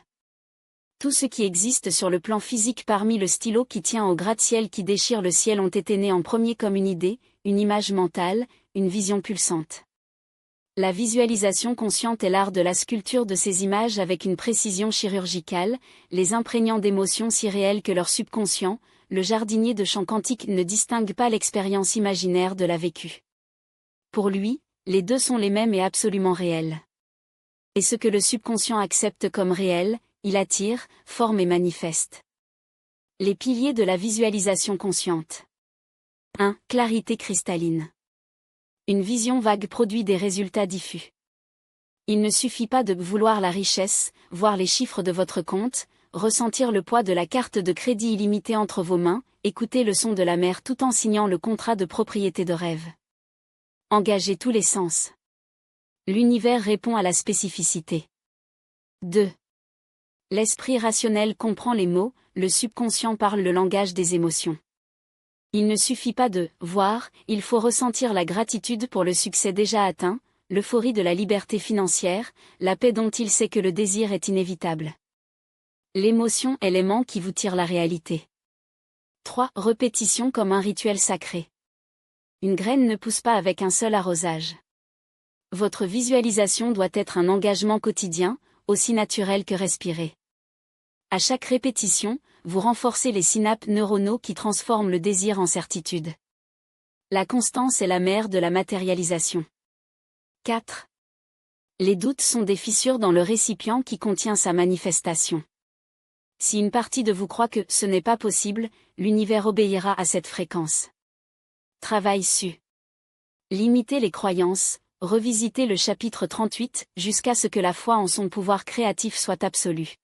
Tout ce qui existe sur le plan physique parmi le stylo qui tient au gratte-ciel qui déchire le ciel ont été nés en premier comme une idée, une image mentale, une vision pulsante. La visualisation consciente est l'art de la sculpture de ces images avec une précision chirurgicale, les imprégnant d'émotions si réelles que leur subconscient, le jardinier de champ quantique ne distingue pas l'expérience imaginaire de la vécue. Pour lui, les deux sont les mêmes et absolument réels. Et ce que le subconscient accepte comme réel, il attire, forme et manifeste. Les piliers de la visualisation consciente. 1. Clarité cristalline. Une vision vague produit des résultats diffus. Il ne suffit pas de vouloir la richesse, voir les chiffres de votre compte, ressentir le poids de la carte de crédit illimitée entre vos mains, écouter le son de la mer tout en signant le contrat de propriété de rêve. Engagez tous les sens. L'univers répond à la spécificité. 2. L'esprit rationnel comprend les mots, le subconscient parle le langage des émotions. Il ne suffit pas de voir, il faut ressentir la gratitude pour le succès déjà atteint, l'euphorie de la liberté financière, la paix dont il sait que le désir est inévitable. L'émotion est l'aimant qui vous tire la réalité. 3. Répétition comme un rituel sacré. Une graine ne pousse pas avec un seul arrosage. Votre visualisation doit être un engagement quotidien, aussi naturel que respirer. À chaque répétition, vous renforcez les synapses neuronaux qui transforment le désir en certitude. La constance est la mère de la matérialisation. 4. Les doutes sont des fissures dans le récipient qui contient sa manifestation. Si une partie de vous croit que ce n'est pas possible, l'univers obéira à cette fréquence. Travail su. Limitez les croyances, revisitez le chapitre 38 jusqu'à ce que la foi en son pouvoir créatif soit absolue.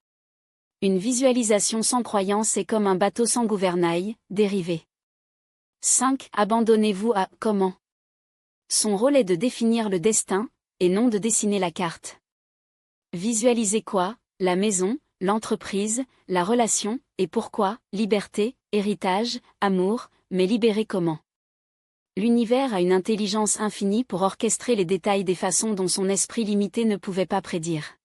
Une visualisation sans croyance est comme un bateau sans gouvernail, dérivé. 5. Abandonnez-vous à « comment ». Son rôle est de définir le destin, et non de dessiner la carte. Visualisez quoi? La maison, l'entreprise, la relation, et pourquoi? Liberté, héritage, amour, mais libérer comment? L'univers a une intelligence infinie pour orchestrer les détails des façons dont son esprit limité ne pouvait pas prédire.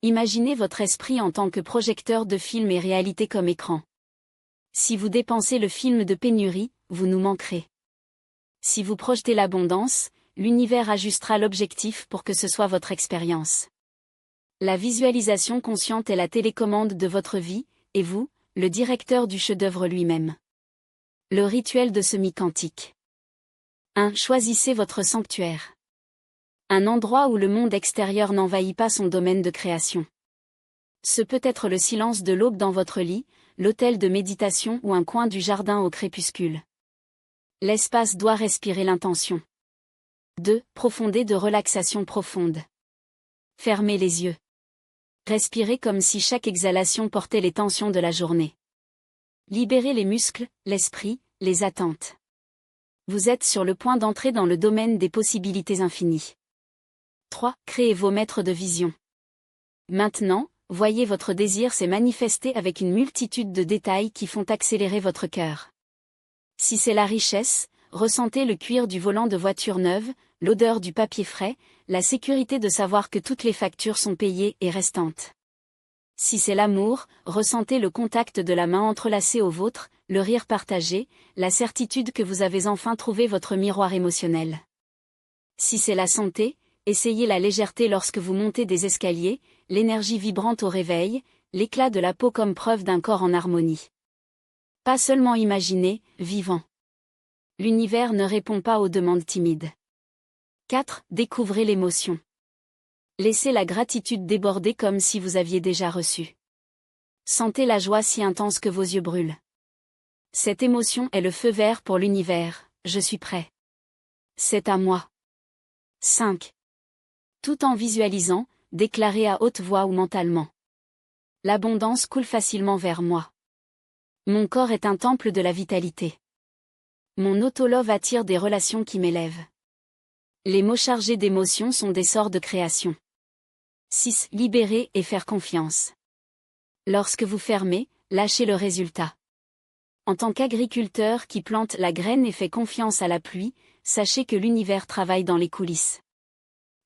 Imaginez votre esprit en tant que projecteur de film et réalité comme écran. Si vous dépensez le film de pénurie, vous nous manquerez. Si vous projetez l'abondance, l'univers ajustera l'objectif pour que ce soit votre expérience. La visualisation consciente est la télécommande de votre vie, et vous, le directeur du chef-d'œuvre lui-même. Le rituel de semi-quantique. 1. Choisissez votre sanctuaire. Un endroit où le monde extérieur n'envahit pas son domaine de création. Ce peut être le silence de l'aube dans votre lit, l'hôtel de méditation ou un coin du jardin au crépuscule. L'espace doit respirer l'intention. 2. Profondeur de relaxation profonde. Fermez les yeux. Respirez comme si chaque exhalation portait les tensions de la journée. Libérez les muscles, l'esprit, les attentes. Vous êtes sur le point d'entrer dans le domaine des possibilités infinies. 3. Créez vos maîtres de vision. Maintenant, voyez votre désir s'est manifesté avec une multitude de détails qui font accélérer votre cœur. Si c'est la richesse, ressentez le cuir du volant de voiture neuve, l'odeur du papier frais, la sécurité de savoir que toutes les factures sont payées et restantes. Si c'est l'amour, ressentez le contact de la main entrelacée au vôtre, le rire partagé, la certitude que vous avez enfin trouvé votre miroir émotionnel. Si c'est la santé, essayez la légèreté lorsque vous montez des escaliers, l'énergie vibrante au réveil, l'éclat de la peau comme preuve d'un corps en harmonie. Pas seulement imaginé, vivant. L'univers ne répond pas aux demandes timides. 4. Découvrez l'émotion. Laissez la gratitude déborder comme si vous aviez déjà reçu. Sentez la joie si intense que vos yeux brûlent. Cette émotion est le feu vert pour l'univers, je suis prêt. C'est à moi. 5. Tout en visualisant, déclarez à haute voix ou mentalement. L'abondance coule facilement vers moi. Mon corps est un temple de la vitalité. Mon autolove attire des relations qui m'élèvent. Les mots chargés d'émotions sont des sorts de création. 6. Libérer et faire confiance. Lorsque vous fermez, lâchez le résultat. En tant qu'agriculteur qui plante la graine et fait confiance à la pluie, sachez que l'univers travaille dans les coulisses.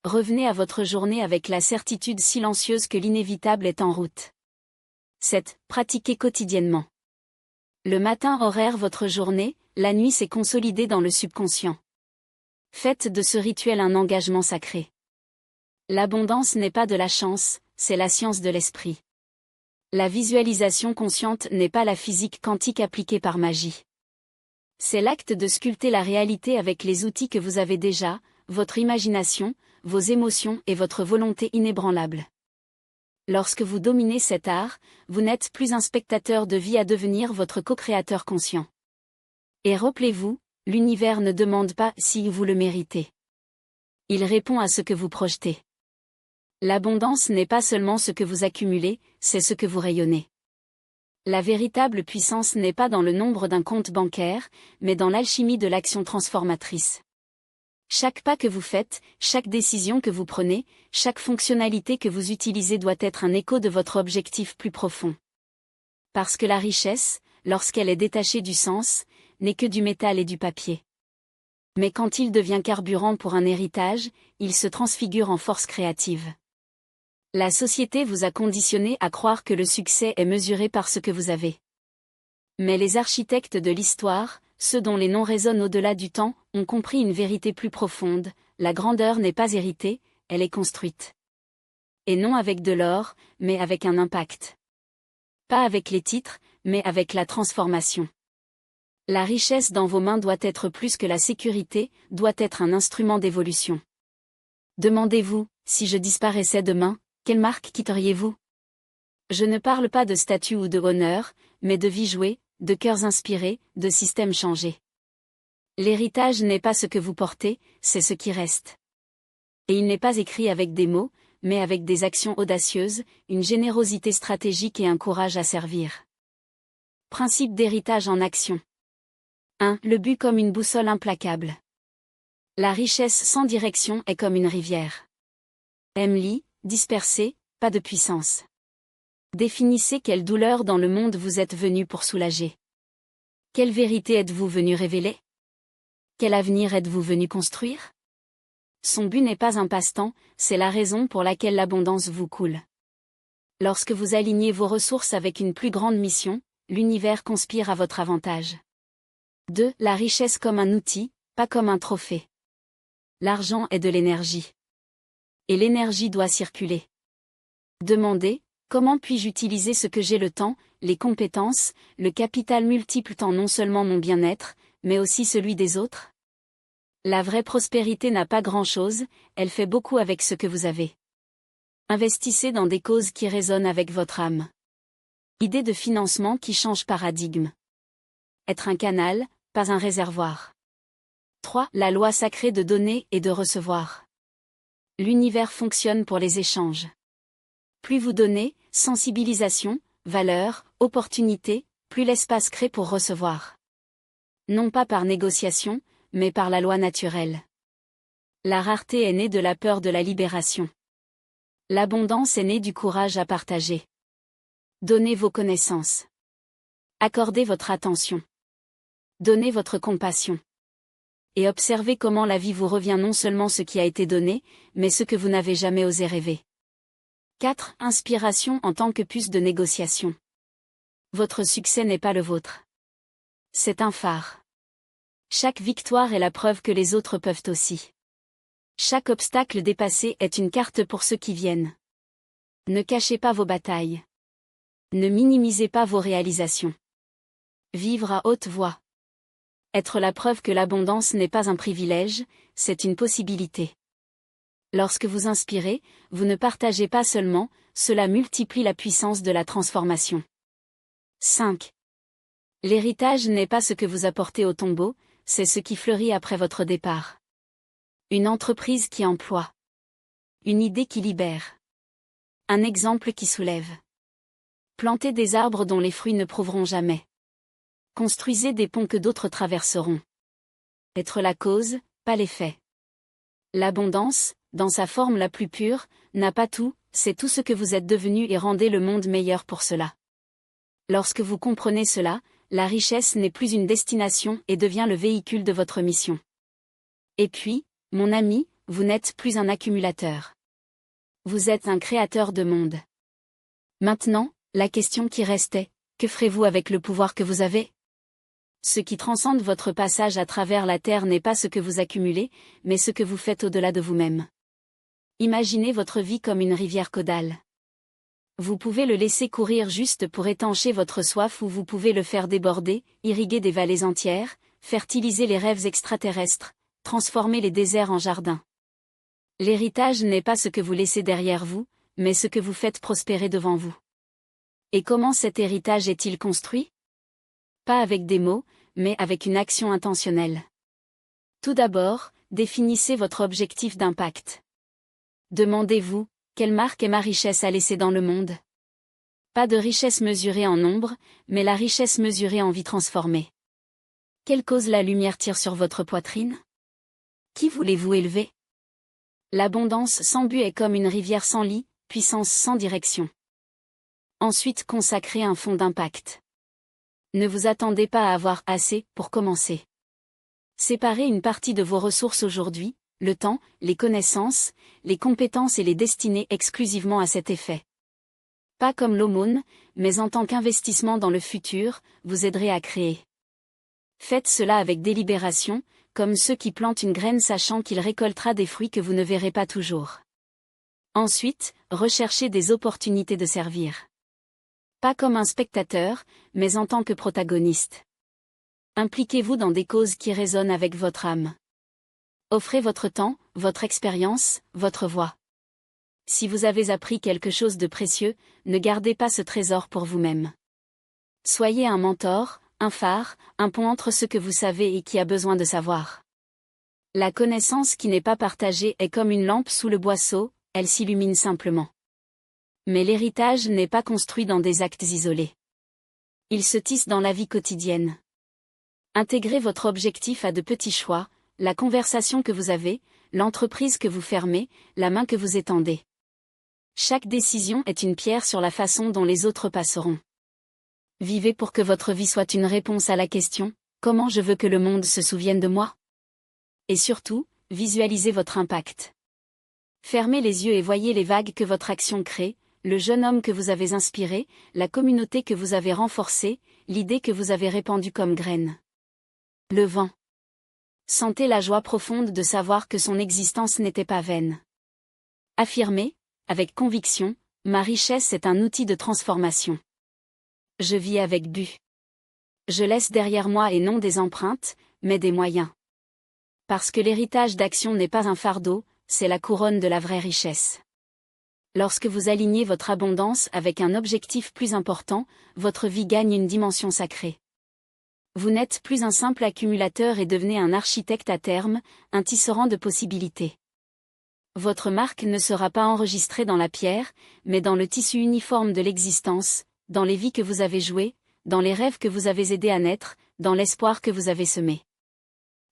Revenez à votre journée avec la certitude silencieuse que l'inévitable est en route. 7. Pratiquez quotidiennement. Le matin horaire votre journée, la nuit s'est consolidée dans le subconscient. Faites de ce rituel un engagement sacré. L'abondance n'est pas de la chance, c'est la science de l'esprit. La visualisation consciente n'est pas la physique quantique appliquée par magie. C'est l'acte de sculpter la réalité avec les outils que vous avez déjà, votre imagination, vos émotions et votre volonté inébranlable. Lorsque vous dominez cet art, vous n'êtes plus un spectateur de vie à devenir votre co-créateur conscient. Et rappelez-vous, l'univers ne demande pas si vous le méritez. Il répond à ce que vous projetez. L'abondance n'est pas seulement ce que vous accumulez, c'est ce que vous rayonnez. La véritable puissance n'est pas dans le nombre d'un compte bancaire, mais dans l'alchimie de l'action transformatrice. Chaque pas que vous faites, chaque décision que vous prenez, chaque fonctionnalité que vous utilisez doit être un écho de votre objectif plus profond. Parce que la richesse, lorsqu'elle est détachée du sens, n'est que du métal et du papier. Mais quand il devient carburant pour un héritage, il se transfigure en force créative. La société vous a conditionné à croire que le succès est mesuré par ce que vous avez. Mais les architectes de l'histoire, ceux dont les noms résonnent au-delà du temps, ont compris une vérité plus profonde, la grandeur n'est pas héritée, elle est construite. Et non avec de l'or, mais avec un impact. Pas avec les titres, mais avec la transformation. La richesse dans vos mains doit être plus que la sécurité, doit être un instrument d'évolution. Demandez-vous, si je disparaissais demain, quelle marque quitteriez-vous? Je ne parle pas de statut ou de honneur, mais de vie jouée, de cœurs inspirés, de systèmes changés. L'héritage n'est pas ce que vous portez, c'est ce qui reste. Et il n'est pas écrit avec des mots, mais avec des actions audacieuses, une générosité stratégique et un courage à servir. Principe d'héritage en action. 1. Le but comme une boussole implacable. La richesse sans direction est comme une rivière. Emily, dispersée, pas de puissance. Définissez quelle douleur dans le monde vous êtes venu pour soulager. Quelle vérité êtes-vous venu révéler? Quel avenir êtes-vous venu construire? Son but n'est pas un passe-temps, c'est la raison pour laquelle l'abondance vous coule. Lorsque vous alignez vos ressources avec une plus grande mission, l'univers conspire à votre avantage. 2. La richesse comme un outil, pas comme un trophée. L'argent est de l'énergie. Et l'énergie doit circuler. Demandez, comment puis-je utiliser ce que j'ai, le temps, les compétences, le capital multiple tant non seulement mon bien-être, mais aussi celui des autres? La vraie prospérité n'a pas grand-chose, elle fait beaucoup avec ce que vous avez. Investissez dans des causes qui résonnent avec votre âme. Idée de financement qui change paradigme. Être un canal, pas un réservoir. 3. La loi sacrée de donner et de recevoir. L'univers fonctionne pour les échanges. Plus vous donnez, sensibilisation, valeur, opportunité, plus l'espace crée pour recevoir. Non pas par négociation, mais par la loi naturelle. La rareté est née de la peur de la libération. L'abondance est née du courage à partager. Donnez vos connaissances. Accordez votre attention. Donnez votre compassion. Et observez comment la vie vous revient non seulement ce qui a été donné, mais ce que vous n'avez jamais osé rêver. 4. Inspiration en tant que puce de négociation. Votre succès n'est pas le vôtre. C'est un phare. Chaque victoire est la preuve que les autres peuvent aussi. Chaque obstacle dépassé est une carte pour ceux qui viennent. Ne cachez pas vos batailles. Ne minimisez pas vos réalisations. Vivre à haute voix. Être la preuve que l'abondance n'est pas un privilège, c'est une possibilité. Lorsque vous inspirez, vous ne partagez pas seulement, cela multiplie la puissance de la transformation. 5. L'héritage n'est pas ce que vous apportez au tombeau, c'est ce qui fleurit après votre départ. Une entreprise qui emploie. Une idée qui libère. Un exemple qui soulève. Plantez des arbres dont les fruits ne prouveront jamais. Construisez des ponts que d'autres traverseront. Être la cause, pas l'effet. L'abondance, dans sa forme la plus pure, n'a pas tout, c'est tout ce que vous êtes devenu et rendez le monde meilleur pour cela. Lorsque vous comprenez cela, la richesse n'est plus une destination et devient le véhicule de votre mission. Et puis, mon ami, vous n'êtes plus un accumulateur. Vous êtes un créateur de monde. Maintenant, la question qui restait, que ferez-vous avec le pouvoir que vous avez ? Ce qui transcende votre passage à travers la terre n'est pas ce que vous accumulez, mais ce que vous faites au-delà de vous-même. Imaginez votre vie comme une rivière caudale. Vous pouvez le laisser courir juste pour étancher votre soif ou vous pouvez le faire déborder, irriguer des vallées entières, fertiliser les rêves extraterrestres, transformer les déserts en jardins. L'héritage n'est pas ce que vous laissez derrière vous, mais ce que vous faites prospérer devant vous. Et comment cet héritage est-il construit ? Pas avec des mots, mais avec une action intentionnelle. Tout d'abord, définissez votre objectif d'impact. Demandez-vous, quelle marque est ma richesse à laisser dans le monde ? Pas de richesse mesurée en nombre, mais la richesse mesurée en vie transformée. Quelle cause la lumière tire sur votre poitrine ? Qui voulez-vous élever ? L'abondance sans but est comme une rivière sans lit, puissance sans direction. Ensuite, consacrez un fond d'impact. Ne vous attendez pas à avoir assez pour commencer. Séparez une partie de vos ressources aujourd'hui, le temps, les connaissances, les compétences et les destinez exclusivement à cet effet. Pas comme l'aumône, mais en tant qu'investissement dans le futur, vous aiderez à créer. Faites cela avec délibération, comme ceux qui plantent une graine sachant qu'il récoltera des fruits que vous ne verrez pas toujours. Ensuite, recherchez des opportunités de servir. Pas comme un spectateur, mais en tant que protagoniste. Impliquez-vous dans des causes qui résonnent avec votre âme. Offrez votre temps, votre expérience, votre voix. Si vous avez appris quelque chose de précieux, ne gardez pas ce trésor pour vous-même. Soyez un mentor, un phare, un pont entre ce que vous savez et qui a besoin de savoir. La connaissance qui n'est pas partagée est comme une lampe sous le boisseau, elle s'illumine simplement. Mais l'héritage n'est pas construit dans des actes isolés. Il se tisse dans la vie quotidienne. Intégrez votre objectif à de petits choix, la conversation que vous avez, l'entreprise que vous fermez, la main que vous étendez. Chaque décision est une pierre sur la façon dont les autres passeront. Vivez pour que votre vie soit une réponse à la question « Comment je veux que le monde se souvienne de moi ?» Et surtout, visualisez votre impact. Fermez les yeux et voyez les vagues que votre action crée, le jeune homme que vous avez inspiré, la communauté que vous avez renforcée, l'idée que vous avez répandue comme graine. Le vent. Sentez la joie profonde de savoir que son existence n'était pas vaine. Affirmez, avec conviction, ma richesse est un outil de transformation. Je vis avec but. Je laisse derrière moi et non des empreintes, mais des moyens. Parce que l'héritage d'action n'est pas un fardeau, c'est la couronne de la vraie richesse. Lorsque vous alignez votre abondance avec un objectif plus important, votre vie gagne une dimension sacrée. Vous n'êtes plus un simple accumulateur et devenez un architecte à terme, un tisserand de possibilités. Votre marque ne sera pas enregistrée dans la pierre, mais dans le tissu uniforme de l'existence, dans les vies que vous avez jouées, dans les rêves que vous avez aidés à naître, dans l'espoir que vous avez semé.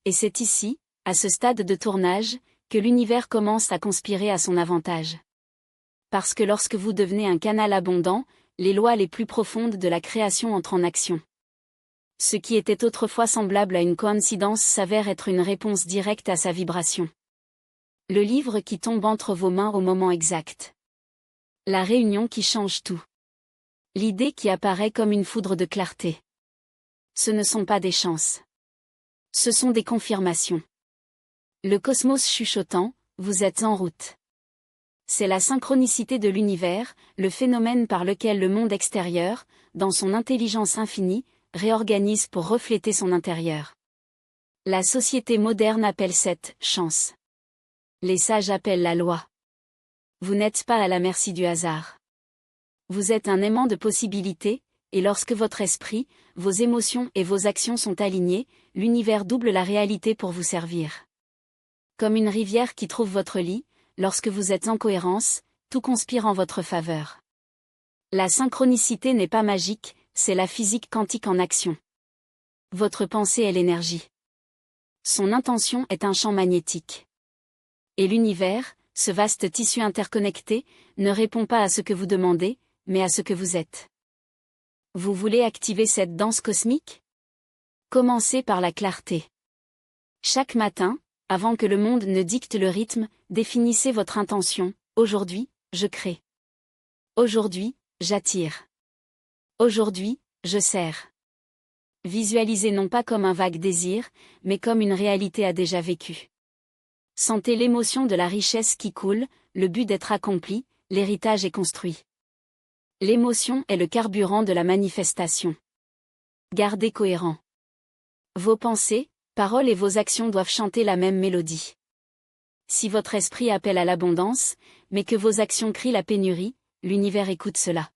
Et c'est ici, à ce stade de tournage, que l'univers commence à conspirer à son avantage. Parce que lorsque vous devenez un canal abondant, les lois les plus profondes de la création entrent en action. Ce qui était autrefois semblable à une coïncidence s'avère être une réponse directe à sa vibration. Le livre qui tombe entre vos mains au moment exact. La réunion qui change tout. L'idée qui apparaît comme une foudre de clarté. Ce ne sont pas des chances. Ce sont des confirmations. Le cosmos chuchotant, vous êtes en route. C'est la synchronicité de l'univers, le phénomène par lequel le monde extérieur, dans son intelligence infinie, réorganise pour refléter son intérieur. La société moderne appelle cette « chance ». Les sages appellent la loi. Vous n'êtes pas à la merci du hasard. Vous êtes un aimant de possibilités, et lorsque votre esprit, vos émotions et vos actions sont alignés, l'univers double la réalité pour vous servir. Comme une rivière qui trouve votre lit, lorsque vous êtes en cohérence, tout conspire en votre faveur. La synchronicité n'est pas magique, c'est la physique quantique en action. Votre pensée est l'énergie. Son intention est un champ magnétique. Et l'univers, ce vaste tissu interconnecté, ne répond pas à ce que vous demandez, mais à ce que vous êtes. Vous voulez activer cette danse cosmique? Commencez par la clarté. Chaque matin, avant que le monde ne dicte le rythme, définissez votre intention. Aujourd'hui, je crée. Aujourd'hui, j'attire. Aujourd'hui, je sers. Visualisez non pas comme un vague désir, mais comme une réalité à déjà vécue. Sentez l'émotion de la richesse qui coule, le but d'être accompli, l'héritage est construit. L'émotion est le carburant de la manifestation. Gardez cohérent. Vos pensées, paroles et vos actions doivent chanter la même mélodie. Si votre esprit appelle à l'abondance, mais que vos actions crient la pénurie, l'univers écoute cela.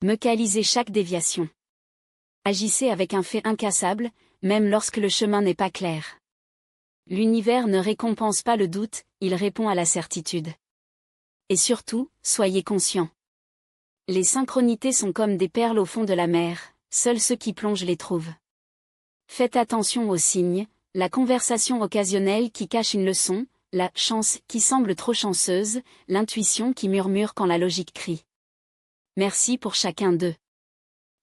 Localisez chaque déviation. Agissez avec un fait incassable, même lorsque le chemin n'est pas clair. L'univers ne récompense pas le doute, il répond à la certitude. Et surtout, soyez conscients. Les synchronités sont comme des perles au fond de la mer, seuls ceux qui plongent les trouvent. Faites attention aux signes, la conversation occasionnelle qui cache une leçon, la chance qui semble trop chanceuse, l'intuition qui murmure quand la logique crie. Merci pour chacun d'eux.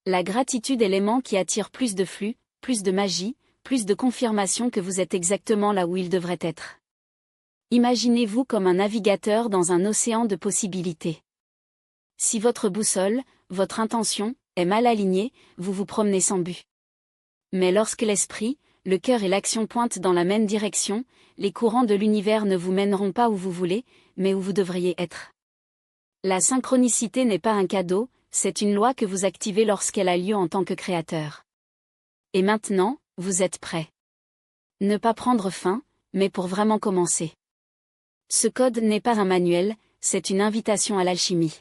La gratitude est l'aimant qui attire plus de flux, plus de magie, plus de confirmation que vous êtes exactement là où il devrait être. Imaginez-vous comme un navigateur dans un océan de possibilités. Si votre boussole, votre intention, est mal alignée, vous vous promenez sans but. Mais lorsque l'esprit, le cœur et l'action pointent dans la même direction, les courants de l'univers ne vous mèneront pas où vous voulez, mais où vous devriez être. La synchronicité n'est pas un cadeau, c'est une loi que vous activez lorsqu'elle a lieu en tant que créateur. Et maintenant, vous êtes prêt. Ne pas prendre fin, mais pour vraiment commencer. Ce code n'est pas un manuel, c'est une invitation à l'alchimie.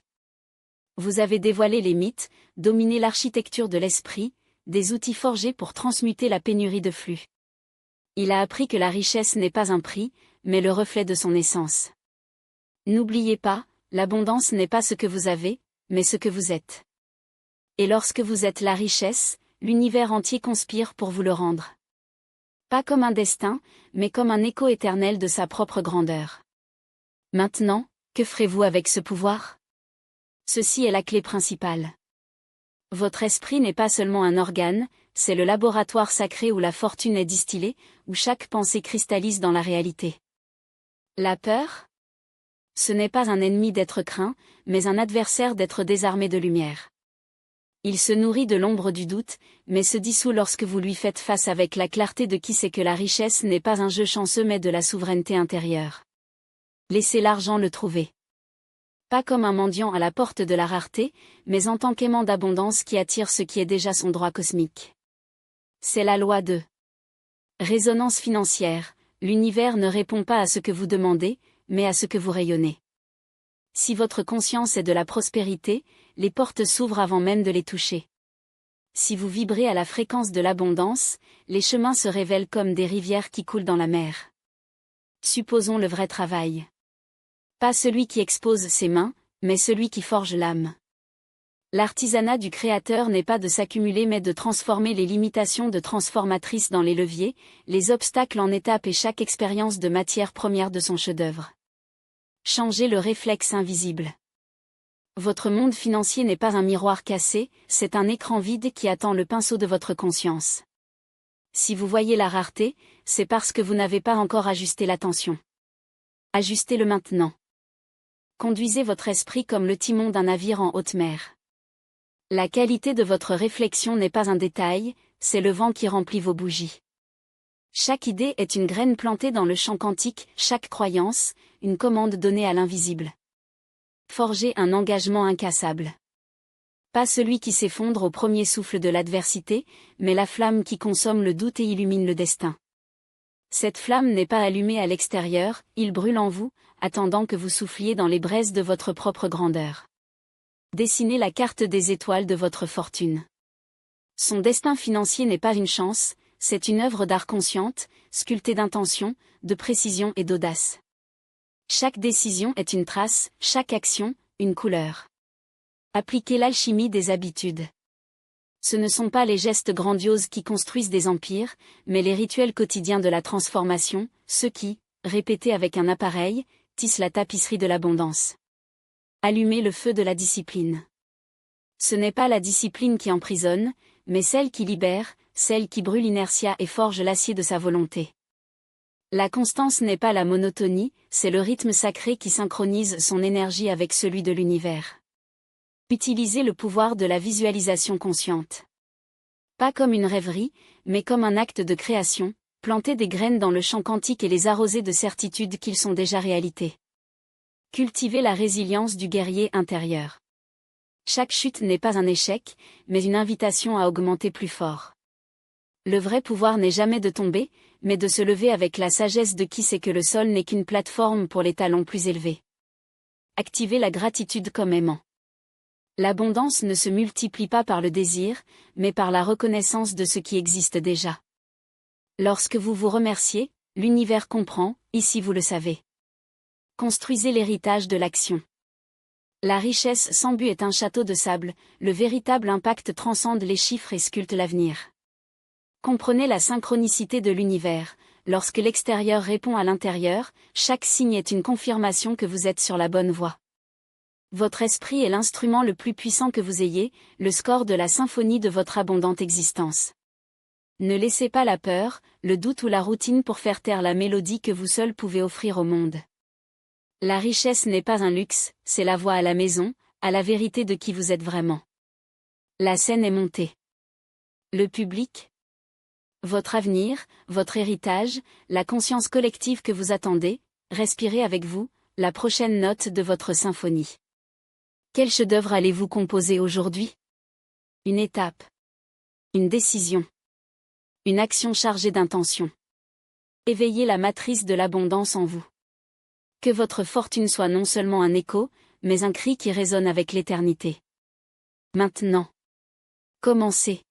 Vous avez dévoilé les mythes, dominé l'architecture de l'esprit, des outils forgés pour transmuter la pénurie de flux. Il a appris que la richesse n'est pas un prix, mais le reflet de son essence. N'oubliez pas, l'abondance n'est pas ce que vous avez, mais ce que vous êtes. Et lorsque vous êtes la richesse, l'univers entier conspire pour vous le rendre. Pas comme un destin, mais comme un écho éternel de sa propre grandeur. Maintenant, que ferez-vous avec ce pouvoir? Ceci est la clé principale. Votre esprit n'est pas seulement un organe, c'est le laboratoire sacré où la fortune est distillée, où chaque pensée cristallise dans la réalité. La peur? Ce n'est pas un ennemi d'être craint, mais un adversaire d'être désarmé de lumière. Il se nourrit de l'ombre du doute, mais se dissout lorsque vous lui faites face avec la clarté de qui sait que la richesse n'est pas un jeu chanceux mais de la souveraineté intérieure. Laissez l'argent le trouver. Pas comme un mendiant à la porte de la rareté, mais en tant qu'aimant d'abondance qui attire ce qui est déjà son droit cosmique. C'est la loi de résonance financière, l'univers ne répond pas à ce que vous demandez, mais à ce que vous rayonnez. Si votre conscience est de la prospérité, les portes s'ouvrent avant même de les toucher. Si vous vibrez à la fréquence de l'abondance, les chemins se révèlent comme des rivières qui coulent dans la mer. Supposons le vrai travail. Pas celui qui expose ses mains, mais celui qui forge l'âme. L'artisanat du créateur n'est pas de s'accumuler mais de transformer les limitations de transformatrice dans les leviers, les obstacles en étapes et chaque expérience de matière première de son chef-d'œuvre. Changez le réflexe invisible. Votre monde financier n'est pas un miroir cassé, c'est un écran vide qui attend le pinceau de votre conscience. Si vous voyez la rareté, c'est parce que vous n'avez pas encore ajusté l'attention. Ajustez-le maintenant. Conduisez votre esprit comme le timon d'un navire en haute mer. La qualité de votre réflexion n'est pas un détail, c'est le vent qui remplit vos bougies. Chaque idée est une graine plantée dans le champ quantique, chaque croyance, une commande donnée à l'invisible. Forgez un engagement incassable. Pas celui qui s'effondre au premier souffle de l'adversité, mais la flamme qui consomme le doute et illumine le destin. Cette flamme n'est pas allumée à l'extérieur, il brûle en vous, attendant que vous souffliez dans les braises de votre propre grandeur. Dessinez la carte des étoiles de votre fortune. Son destin financier n'est pas une chance, c'est une œuvre d'art consciente, sculptée d'intention, de précision et d'audace. Chaque décision est une trace, chaque action, une couleur. Appliquez l'alchimie des habitudes. Ce ne sont pas les gestes grandioses qui construisent des empires, mais les rituels quotidiens de la transformation, ceux qui, répétés avec un appareil, tissent la tapisserie de l'abondance. Allumez le feu de la discipline. Ce n'est pas la discipline qui emprisonne, mais celle qui libère, celle qui brûle l'inertia et forge l'acier de sa volonté. La constance n'est pas la monotonie, c'est le rythme sacré qui synchronise son énergie avec celui de l'univers. Utilisez le pouvoir de la visualisation consciente. Pas comme une rêverie, mais comme un acte de création, plantez des graines dans le champ quantique et les arroser de certitude qu'ils sont déjà réalité. Cultivez la résilience du guerrier intérieur. Chaque chute n'est pas un échec, mais une invitation à augmenter plus fort. Le vrai pouvoir n'est jamais de tomber, mais de se lever avec la sagesse de qui sait que le sol n'est qu'une plateforme pour les talons plus élevés. Activez la gratitude comme aimant. L'abondance ne se multiplie pas par le désir, mais par la reconnaissance de ce qui existe déjà. Lorsque vous vous remerciez, l'univers comprend, ici vous le savez. Construisez l'héritage de l'action. La richesse sans but est un château de sable, le véritable impact transcende les chiffres et sculpte l'avenir. Comprenez la synchronicité de l'univers, lorsque l'extérieur répond à l'intérieur, chaque signe est une confirmation que vous êtes sur la bonne voie. Votre esprit est l'instrument le plus puissant que vous ayez, le score de la symphonie de votre abondante existence. Ne laissez pas la peur, le doute ou la routine pour faire taire la mélodie que vous seul pouvez offrir au monde. La richesse n'est pas un luxe, c'est la voie à la maison, à la vérité de qui vous êtes vraiment. La scène est montée. Le public, votre avenir, votre héritage, la conscience collective que vous attendez, respirez avec vous, la prochaine note de votre symphonie. Quel chef-d'œuvre allez-vous composer aujourd'hui? Une étape. Une décision. Une action chargée d'intention. Éveillez la matrice de l'abondance en vous. Que votre fortune soit non seulement un écho, mais un cri qui résonne avec l'éternité. Maintenant. Commencez.